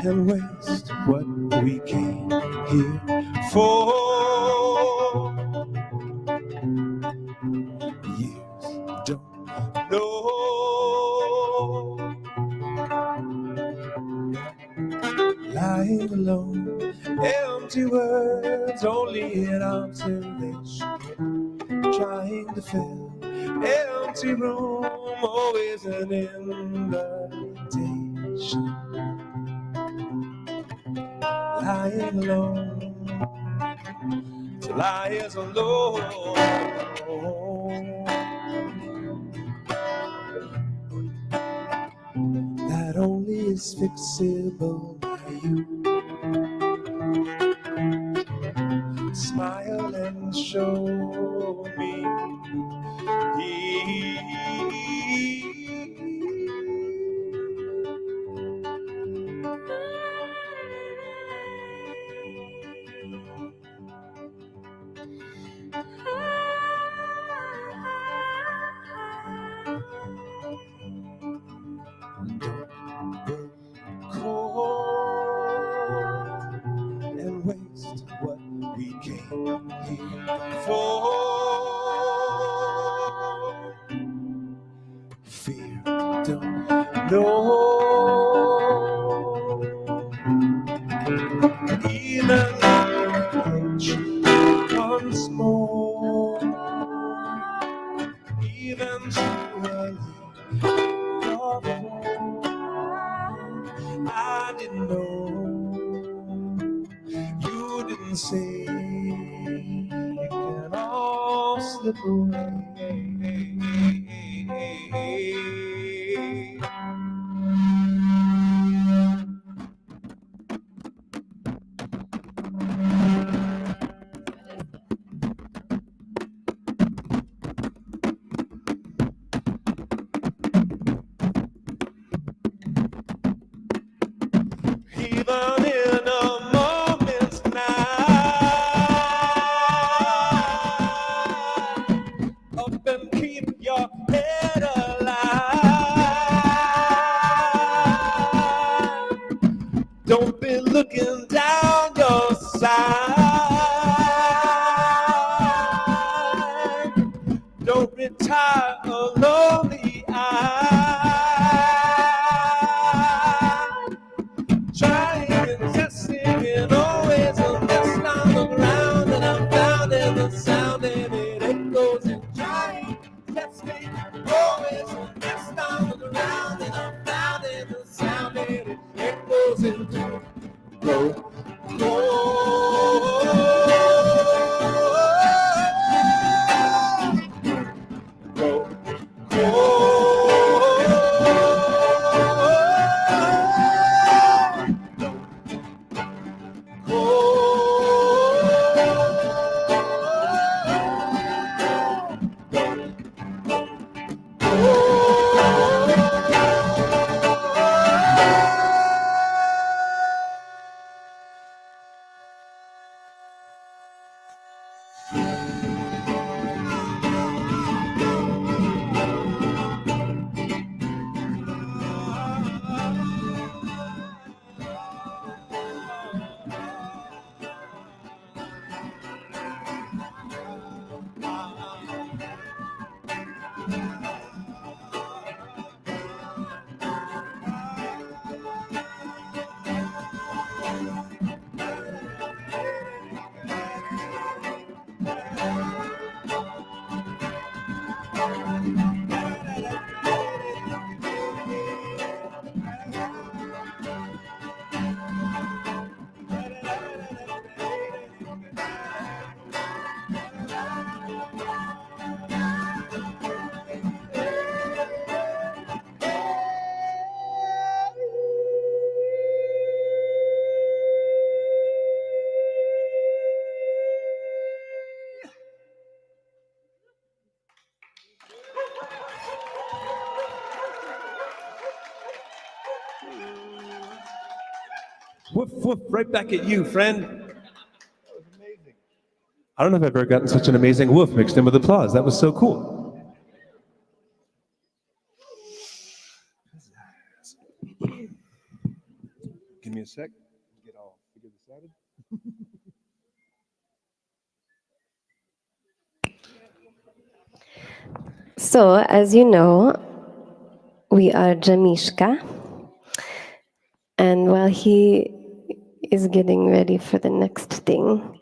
Speaker 16: and waste what we came here for. Years don't know. Lying alone, empty words, only an observation. Trying to fill empty room, always an invitation. Lying alone, to lie as alone. That only is fixable by you. Smile and show me. And waste what we came here for. Fear don't know. Even approach once more, even to a I didn't know. You didn't say it can all slip away. Even in a moment's night, up and keep your head alive. Don't be looking down your side. Don't retire a lonely eye. Trying and testing and always a mess on the ground, and I'm found in the sound and it echoes and trying, testing, always a mess on the ground, and I'm found in the sound and it echoes and go, go. Woof, woof, right back at you, friend. That was amazing. I don't know if I've ever gotten such an amazing woof mixed in with applause. That was so cool. Can
Speaker 7: me a sec. Get all figure this out.
Speaker 5: So, as you know, we are Jamishka. And while he is getting ready for the next thing.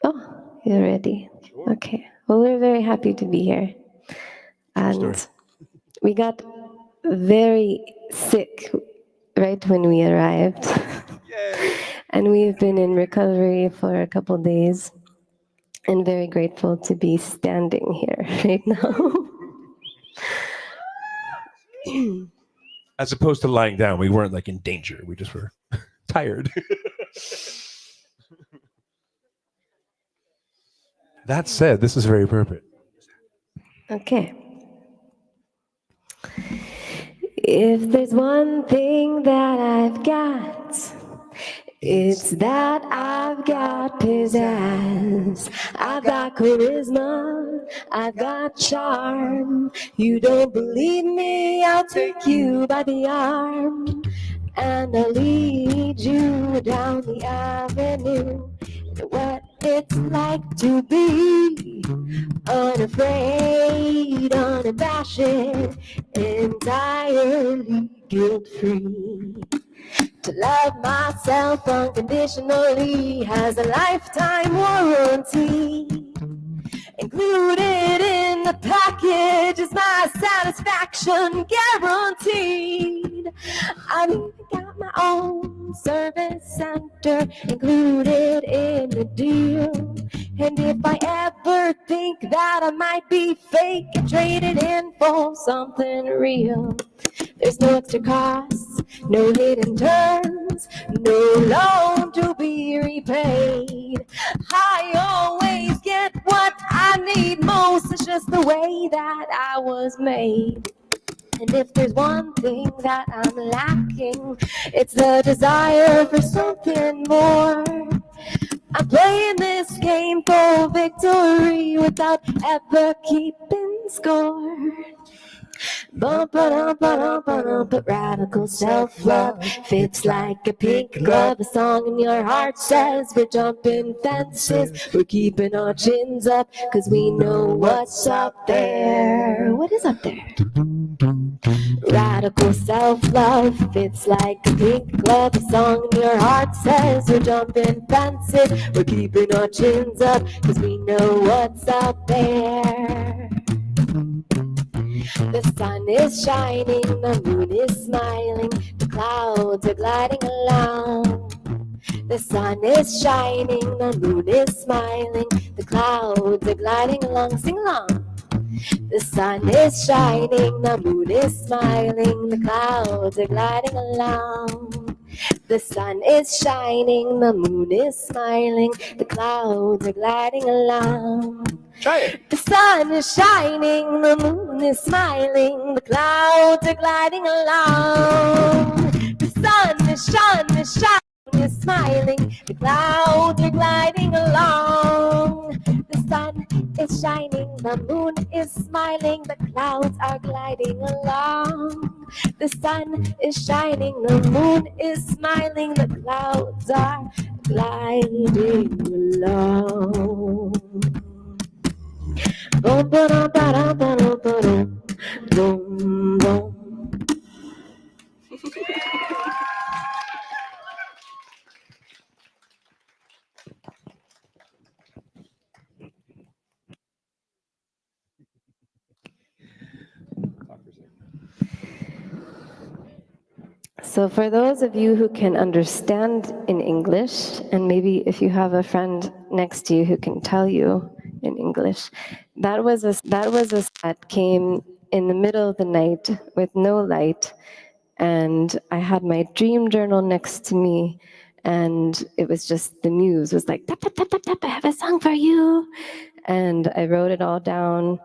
Speaker 5: Oh, you're ready. Okay. Well, we're very happy to be here. And we got very sick right when we arrived. And we've been in recovery for a couple days and very grateful to be standing here right now.
Speaker 7: As opposed to lying down, we weren't like in danger. We just were tired. That said, this is very appropriate.
Speaker 5: Okay. If there's one thing that I've got, it's that I've got pizzazz. I've got charisma, I've got charm. You don't believe me, I'll take you by the arm. And I'll lead you down the avenue to what it's like to be unafraid, unabashed, entirely guilt-free. To love myself unconditionally has a lifetime warranty. Included in the package is my satisfaction guaranteed. I've even got my own service center included in the deal. And if I ever think that I might be fake and trade it in for something real, there's no extra costs, no hidden terms, no loan to be repaid. I always get what I need most. It's just the way that I was made. And if there's one thing that I'm lacking, it's the desire for something more. I'm playing this game for victory without ever keeping score. But radical self-love fits like a pink glove. A song in your heart says we're jumping fences, we're keeping our chins up, cause we know what's up there. What is up there? Radical self-love fits like a pink glove. A song in your heart says we're jumping fences, we're keeping our chins up, cause we know what's up there. The sun is shining, the moon is smiling, the clouds are gliding along. The sun is shining, the moon is smiling, the clouds are gliding along. Sing along. The sun is shining, the moon is smiling, the clouds are gliding along. The sun is shining, the moon is smiling, the clouds are gliding along. Try it. The sun is shining, the moon is smiling, the clouds are gliding along. The sun is shining, is smiling, the clouds are gliding along. The sun is shining, the moon is smiling, the clouds are gliding along. The sun is shining, the moon is smiling, the clouds are gliding along. Boom, boom, boom, boom, boom, boom, boom. So for those of you who can understand in English, and maybe if you have a friend next to you who can tell you in English, that was a that came in the middle of the night with no light, and I had my dream journal next to me, and it was just the muse was like, tap, tap, tap, tap, tap, I have a song for you, and I wrote it all down.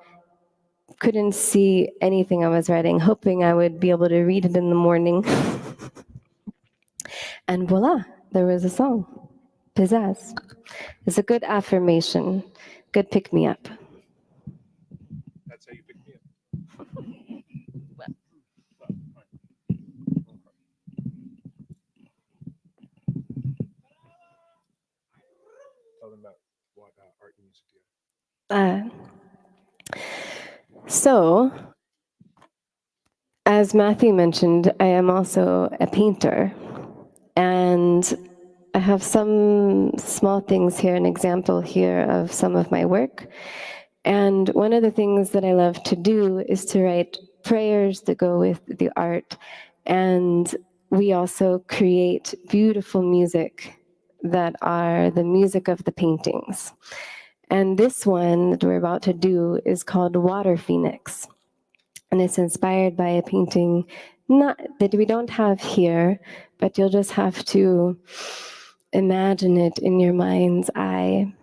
Speaker 5: Couldn't see anything I was writing, hoping I would be able to read it in the morning. And voila, there was a song, Pizzazz. It's a good affirmation, good pick-me-up.
Speaker 7: That's how you pick me up.
Speaker 5: So, as Matthew mentioned, I am also a painter, and I have some small things here, an example here of some of my work. And one of the things that I love to do is to write prayers that go with the art. And we also create beautiful music that are the music of the paintings. And this one that we're about to do is called Water Phoenix. And it's inspired by a painting not that we don't have here, but you'll just have to imagine it in your mind's eye.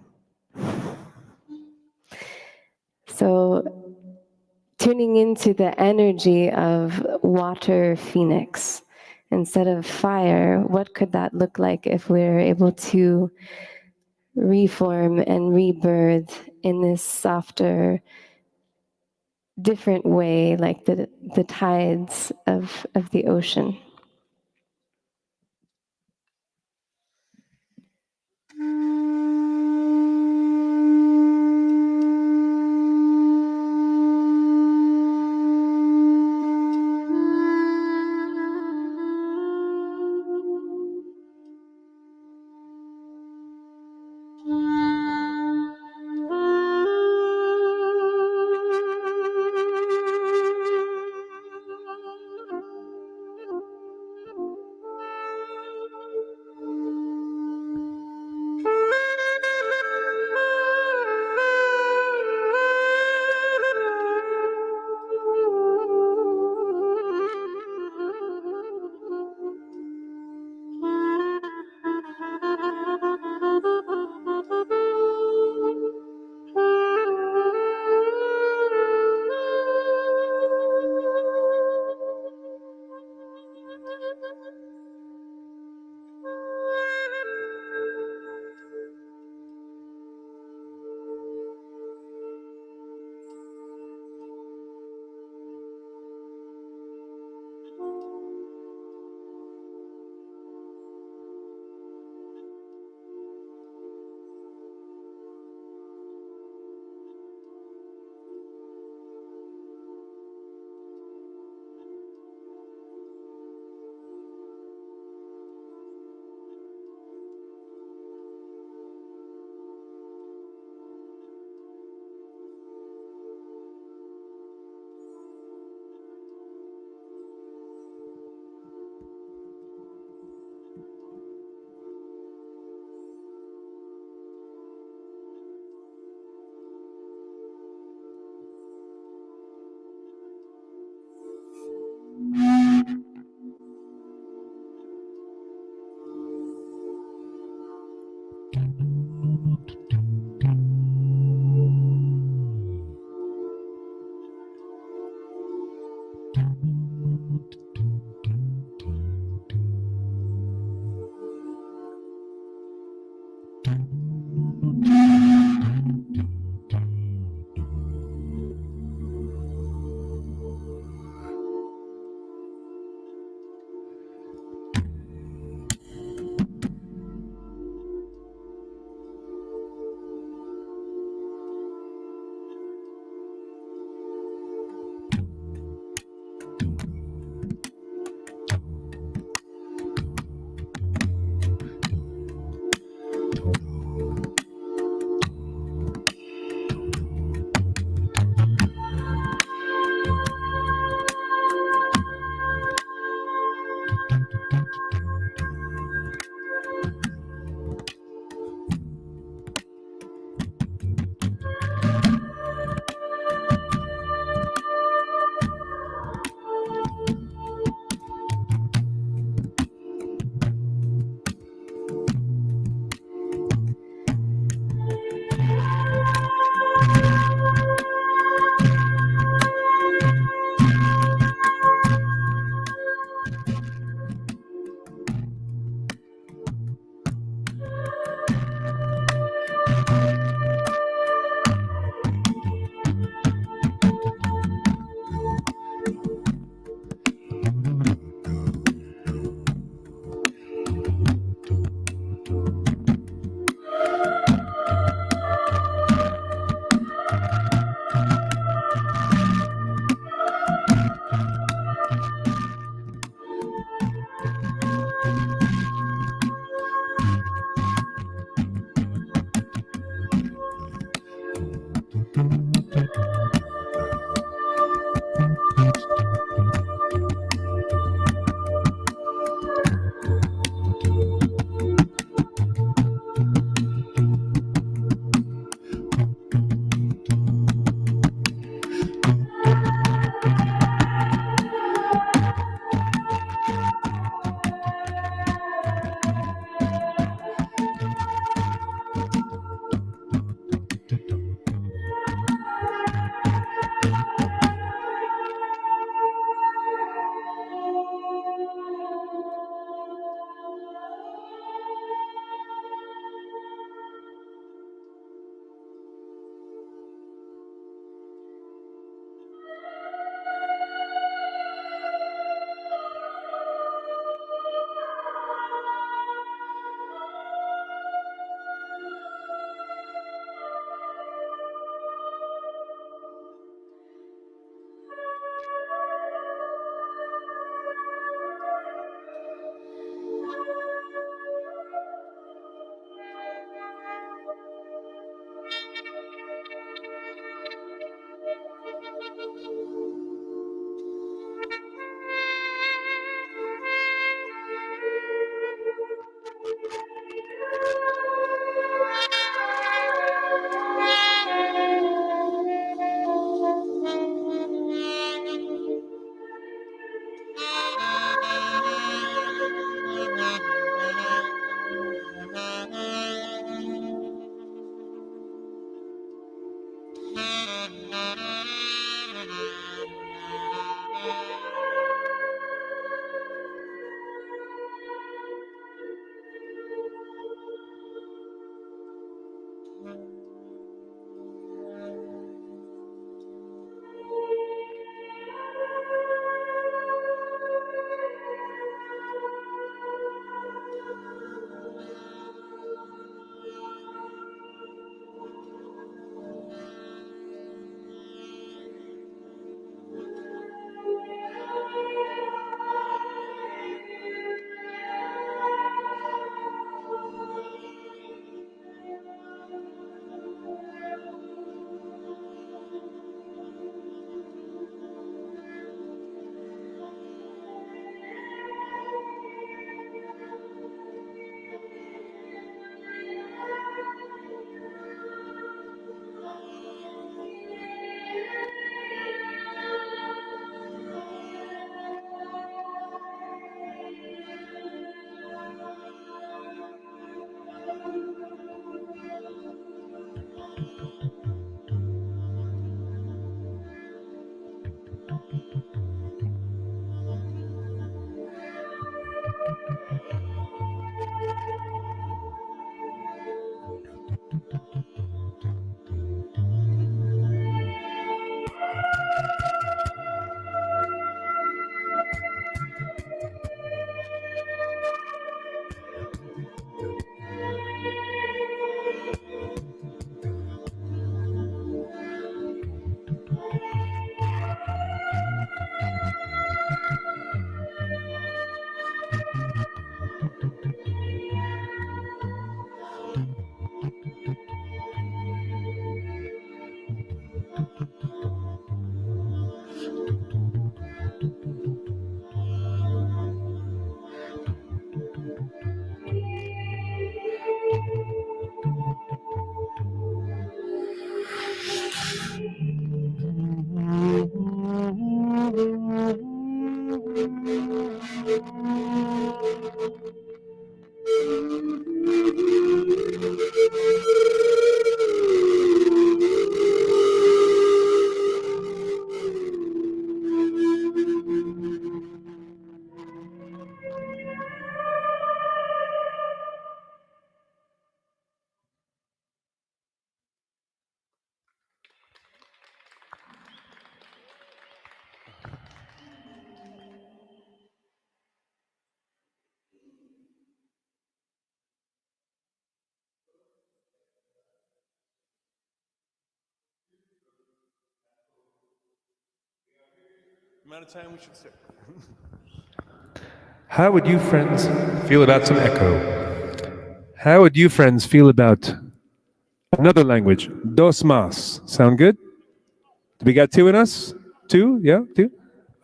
Speaker 5: So tuning into the energy of water phoenix instead of fire, what could that look like if we're able to reform and rebirth in this softer, different way, like the tides of the ocean?
Speaker 7: Amount of time we should sit. How would you friends feel about some echo? How would you friends feel about another language? Dos más. Sound good? We got two in us? Two? Yeah? Two?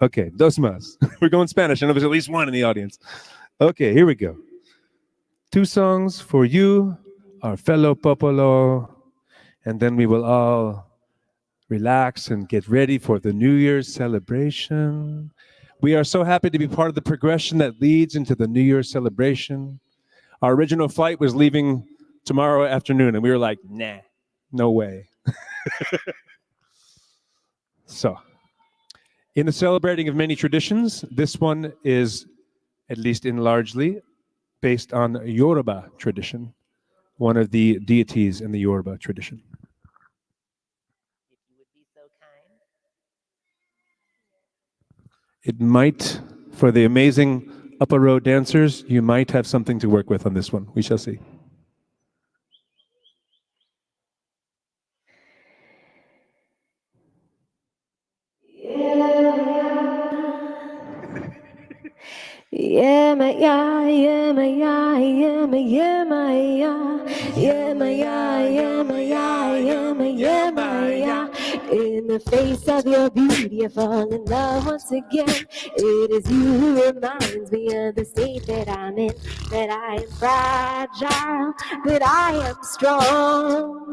Speaker 7: Okay, dos más. We're going Spanish. I know there's at least one in the audience. Okay, here we go. Two songs for you, our fellow popolo, and then we will all relax and get ready for the New Year's celebration. We are so happy to be part of the progression that leads into the New Year's celebration. Our original flight was leaving tomorrow afternoon, and we were like, nah, no way. So, in the celebrating of many traditions, this one is, at least in largely, based on Yoruba tradition, one of the deities in the Yoruba tradition. It might, for the amazing upper row dancers, you might have something to work with on this one. We shall see.
Speaker 5: Yeah, my yeah, yeah, my yeah, yeah, my yeah, my yeah, yeah, my yeah, yeah, my yeah, yeah, my yeah, my yeah. In the face of your beauty, I fall in love once again. It is you who reminds me of the state that I'm in, that I am fragile, that I am strong.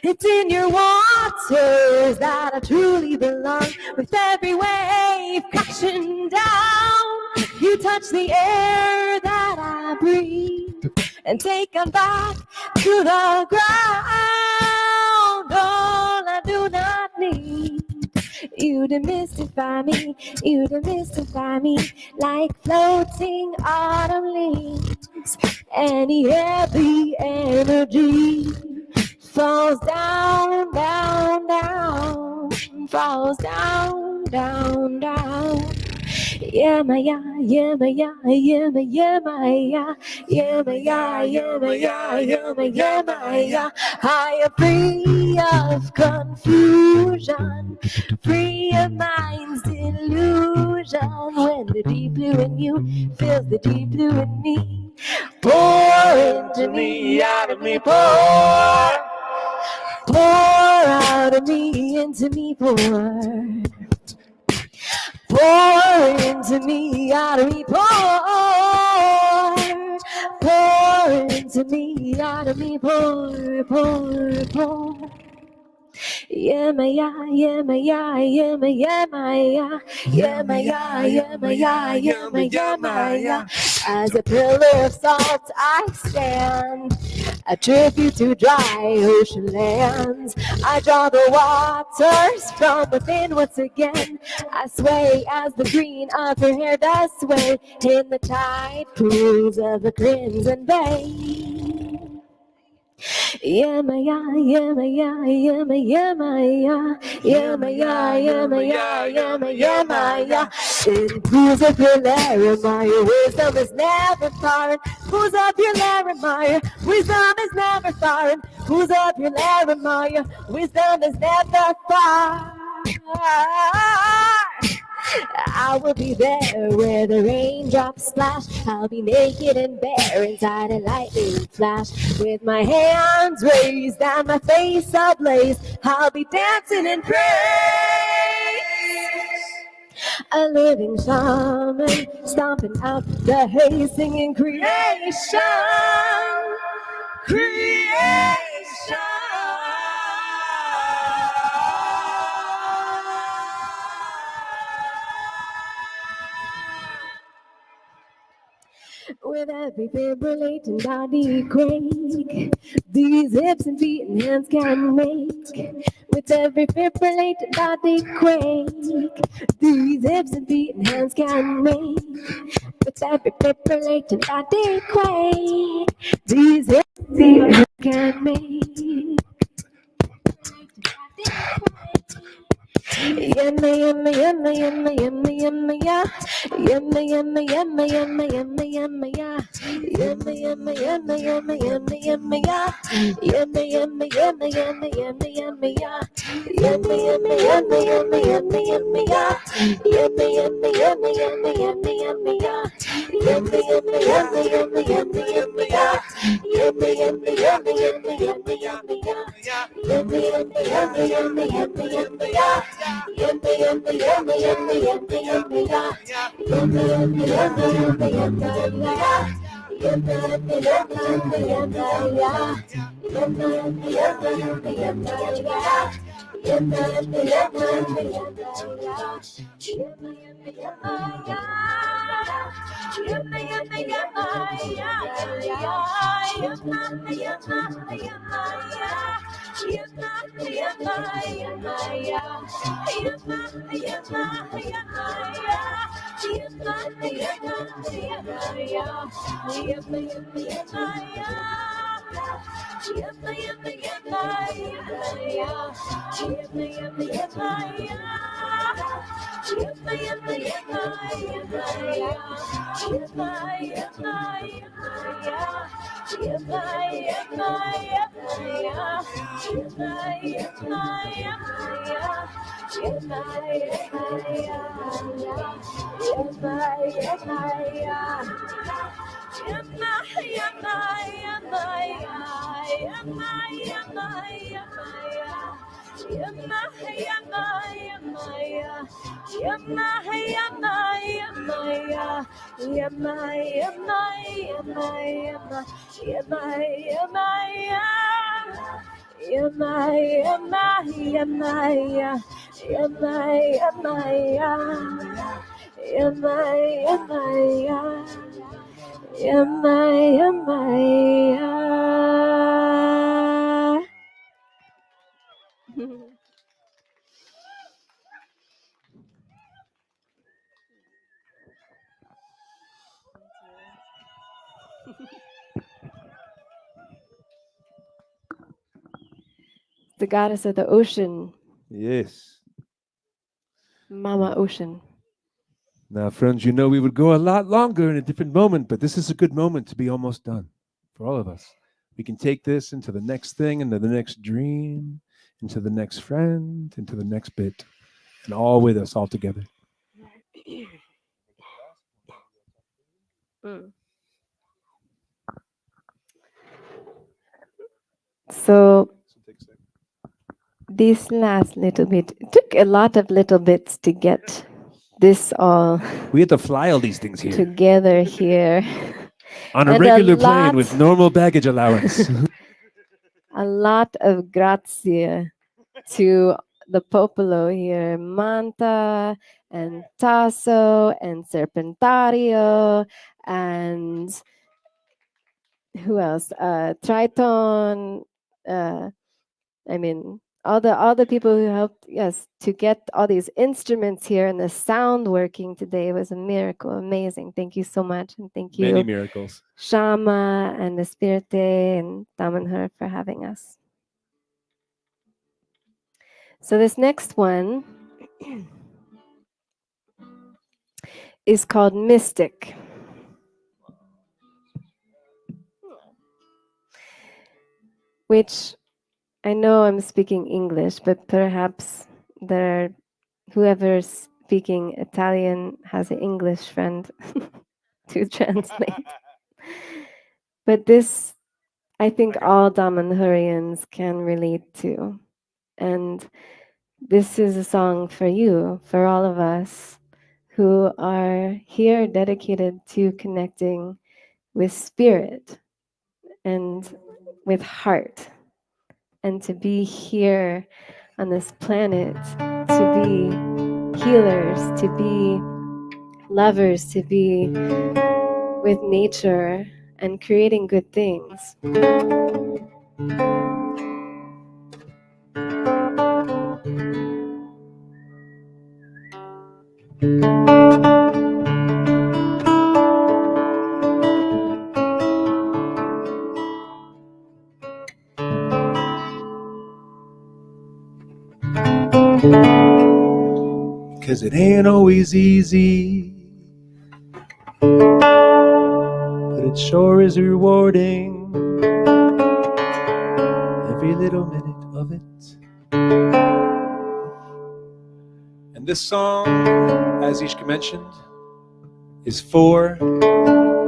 Speaker 5: It's in your waters that I truly belong. With every wave crashing down, you touch the air that I breathe and take them back to the ground. All I do You demystify me, you demystify me, like floating autumn leaves. Any heavy energy falls down, down, down, falls down, down, down. Yeah, my yeah, yeah, my yeah, yeah, my yeah, my yeah, yeah, my yeah, yeah, my yeah, yeah, my yeah, my yeah. I am free of confusion, free of mind's delusion. When the deep blue in you fills the deep blue in me, pour into me, out of me, pour out of me, into me, pour into me, out of me, pour into me, out of me, pour. Yeah, my yeah, yeah, my yeah, yeah, my yeah, my yeah, yeah, my yeah, yeah, my yeah, yeah, my yeah, my yeah. As a pillar of salt I stand, a tribute to dry ocean lands. I draw the waters from within once again. I sway as the green of her hair does sway in the tide pools of the crimson bay. Yeah, my yeah, yeah, my yeah, yeah, my yeah, my yeah, yeah, my yeah, yeah, my yeah, yeah, my yeah, my yeah. In pools of your Laramire, wisdom is never foreign. Pools of your Laramire, wisdom is never foreign. Pools of your Laramire, wisdom is never far. I will be there where the raindrops splash. I'll be naked and bare inside a lightning flash. With my hands raised and my face ablaze, I'll be dancing in praise. A living shaman, stomping out the haze, singing creation, creation. With every fibrillating body quake, these hips and feet and hands can make. With every fibrillating body quake, these hips and feet and hands can make. With every fibrillating body quake, these hips and feet and hands can make. Yummy, yummy, yummy, yummy, yummy, yummy, yeah. Yummy, yummy, yummy, yummy, yummy, yummy, yeah. Yummy, yummy, yummy, yummy, yummy, yummy, yeah. Yummy, yummy, yummy, yummy, yummy, yummy, yeah. Yummy, yummy, yummy, yummy, yummy, yummy, yeah. Yummy, yummy, yummy, yummy, yummy, yummy, yeah. Yummy, yummy, yummy, yummy, yummy, yummy, yeah. Yummy, yummy, yummy, yummy, yummy, yummy, yeah. Yummy, yummy, yummy, yummy, yummy, yummy, yeah. Yummy, yummy, yummy, yummy, yummy, yummy, yeah. Yummy, yummy, yummy, yummy, yummy, yummy, yeah. Yummy, yummy, yummy, yummy, yummy, yeah. Yummy, yummy, yummy, yummy, yummy, yeah. Yummy, yummy, yummy, yummy, yummy, yeah. Yummy, yummy, yummy, yeah. Yummy, yummy, yummy, yeah. Yummy, yummy, yummy, yeah. the goddess of the ocean,
Speaker 7: Yes.
Speaker 5: Mama Ocean.
Speaker 7: Now, friends, you know we would go a lot longer in a different moment, but this is a good moment to be almost done for all of us. We can take this into the next thing, into the next dream, into the next friend, into the next bit, and all with us all together.
Speaker 5: So this last little bit, it took a lot of little bits to get this all
Speaker 7: We had to fly all these things here
Speaker 5: together here.
Speaker 7: on a
Speaker 5: And
Speaker 7: regular plane with normal baggage allowance.
Speaker 5: a lot of grazie to the popolo here, Manta and Tasso and Serpentario and who else? Triton. I mean, all the people who helped us to get all these instruments here and the sound working today was a miracle, amazing. Thank you so much, and thank you,
Speaker 7: Many miracles.
Speaker 5: Shama and the Spirite and Damanhur for having us. So this next one is called Mystic. Which I know I'm speaking English, but perhaps there are whoever's speaking Italian has an English friend to translate. But this, I think all Damanhurians can relate to. And this is a song for you, for all of us who are here dedicated to connecting with spirit and with heart, and to be here on this planet, to be healers, to be lovers, to be with nature and creating good things.
Speaker 7: Cause it ain't always easy, but it sure is rewarding, every little minute of it. And this song, as Ishka mentioned, is for,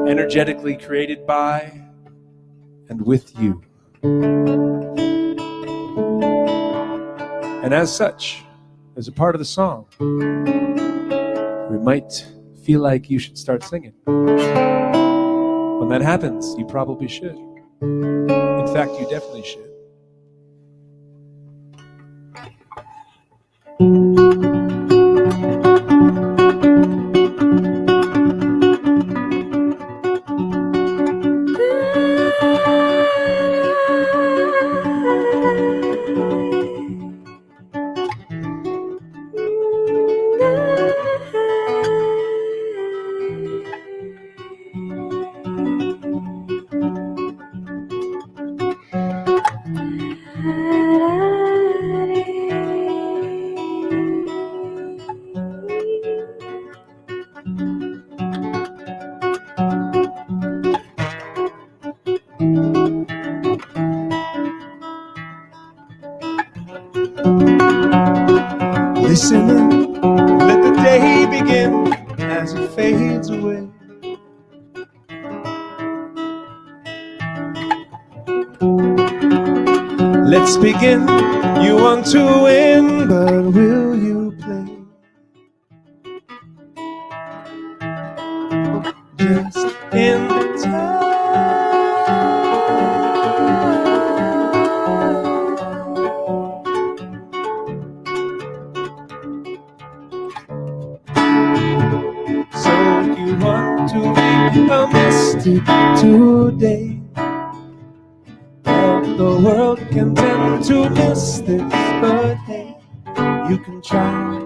Speaker 7: energetically created by, and with you. And as such, as a part of the song, we might feel like you should start singing. When that happens, you probably should. In fact, you definitely should. Listening, let the day begin as it fades away. Let's begin, you want to win, but will you play? Just in time. So you want to be a mystic today. Well, the world can tend to miss this, but hey, you can try,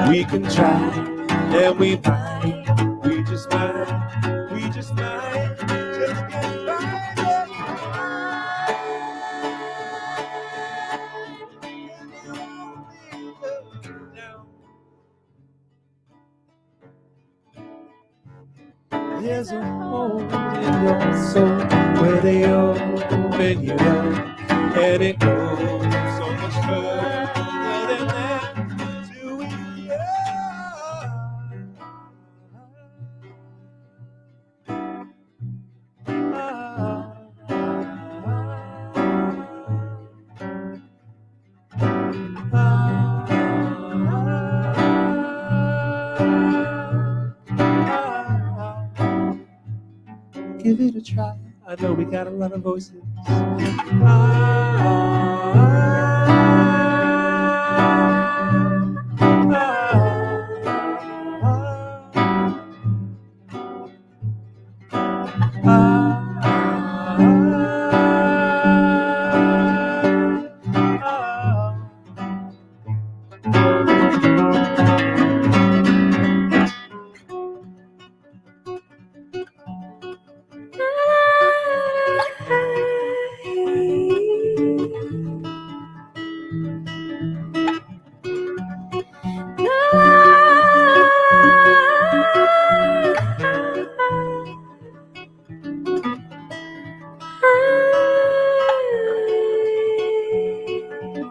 Speaker 7: we can try, and we might, we just might, just get by.
Speaker 16: There's a hole in your soul where they open you up, and it goes so much further than that. Do we? Give it a try. I know we got a lot of voices.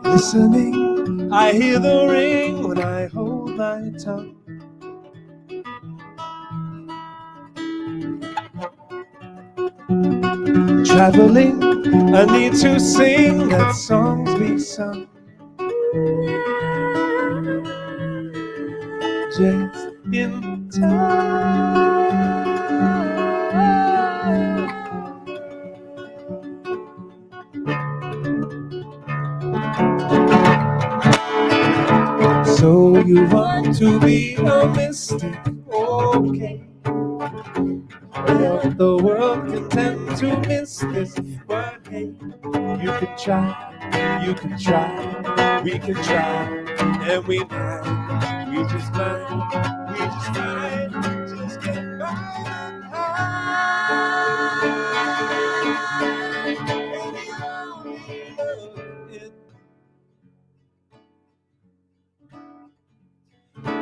Speaker 16: Listening, I hear the ring when I hold my tongue. Traveling, I need to sing that songs be sung. Just in time. So you want to be a mystic, okay? Well, the world can tend to miss this, but hey, you can try, we can try, and we might, we just might, just get by.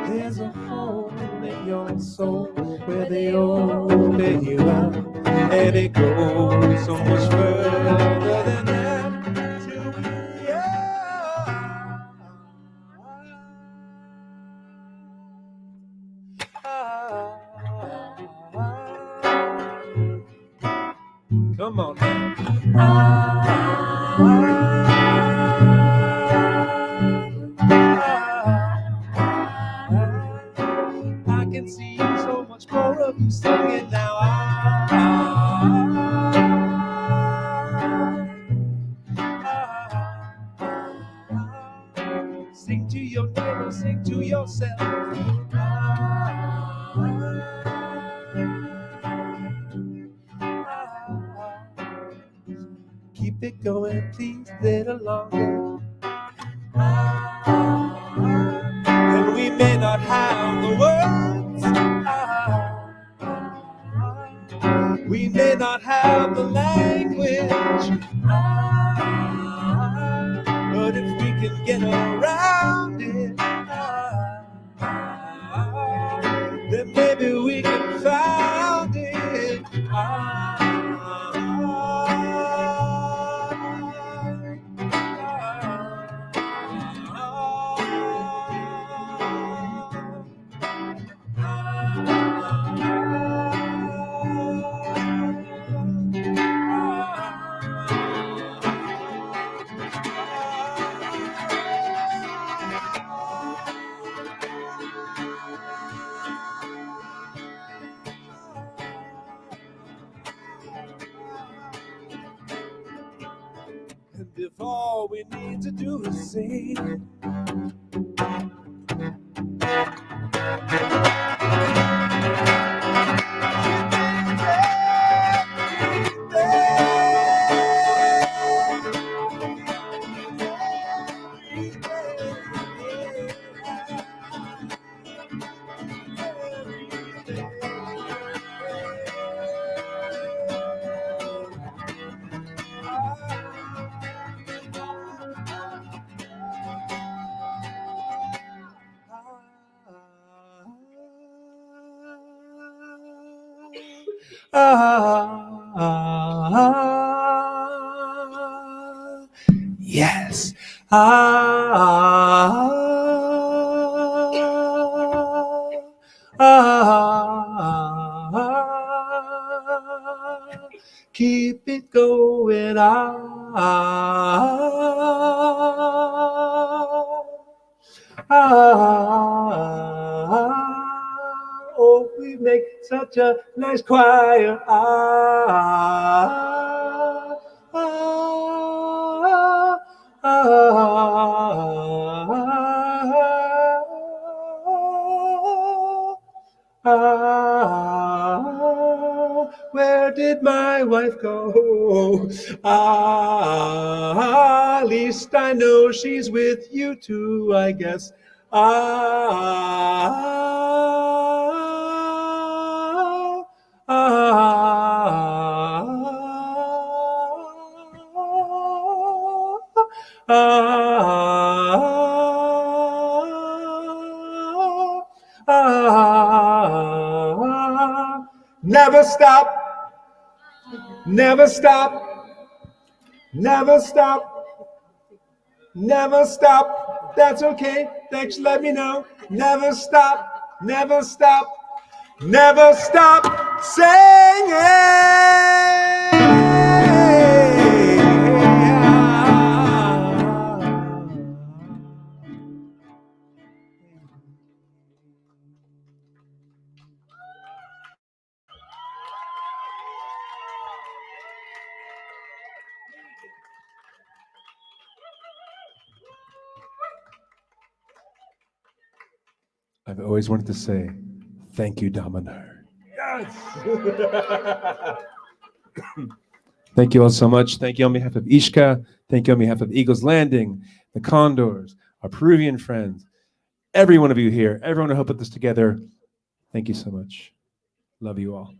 Speaker 16: There's a hole in your soul where they open you up, and it goes so much further than that. Till we come on I can see so much more of you singing now. Sing to your neighbor, sing to yourself. Keep it going, please, little longer. And we may not have the words, we may not have the language, but if we can get around it, then maybe we can find it. And if all we need to do is sing, Yes. Keep it going. Oh, we make such a nice choir. Where did my wife go? At least I know she's with you too, I guess. Never stop, never stop, never stop, never stop. That's okay, thanks, let me know. Never stop, never stop, never stop singing.
Speaker 7: I've always wanted to say, thank you, Damanhur.
Speaker 16: Yes.
Speaker 7: Thank you all so much. Thank you on behalf of Ishka. Thank you on behalf of Eagle's Landing, the Condors, our Peruvian friends, every one of you here, everyone who helped put this together. Thank you so much. Love you all.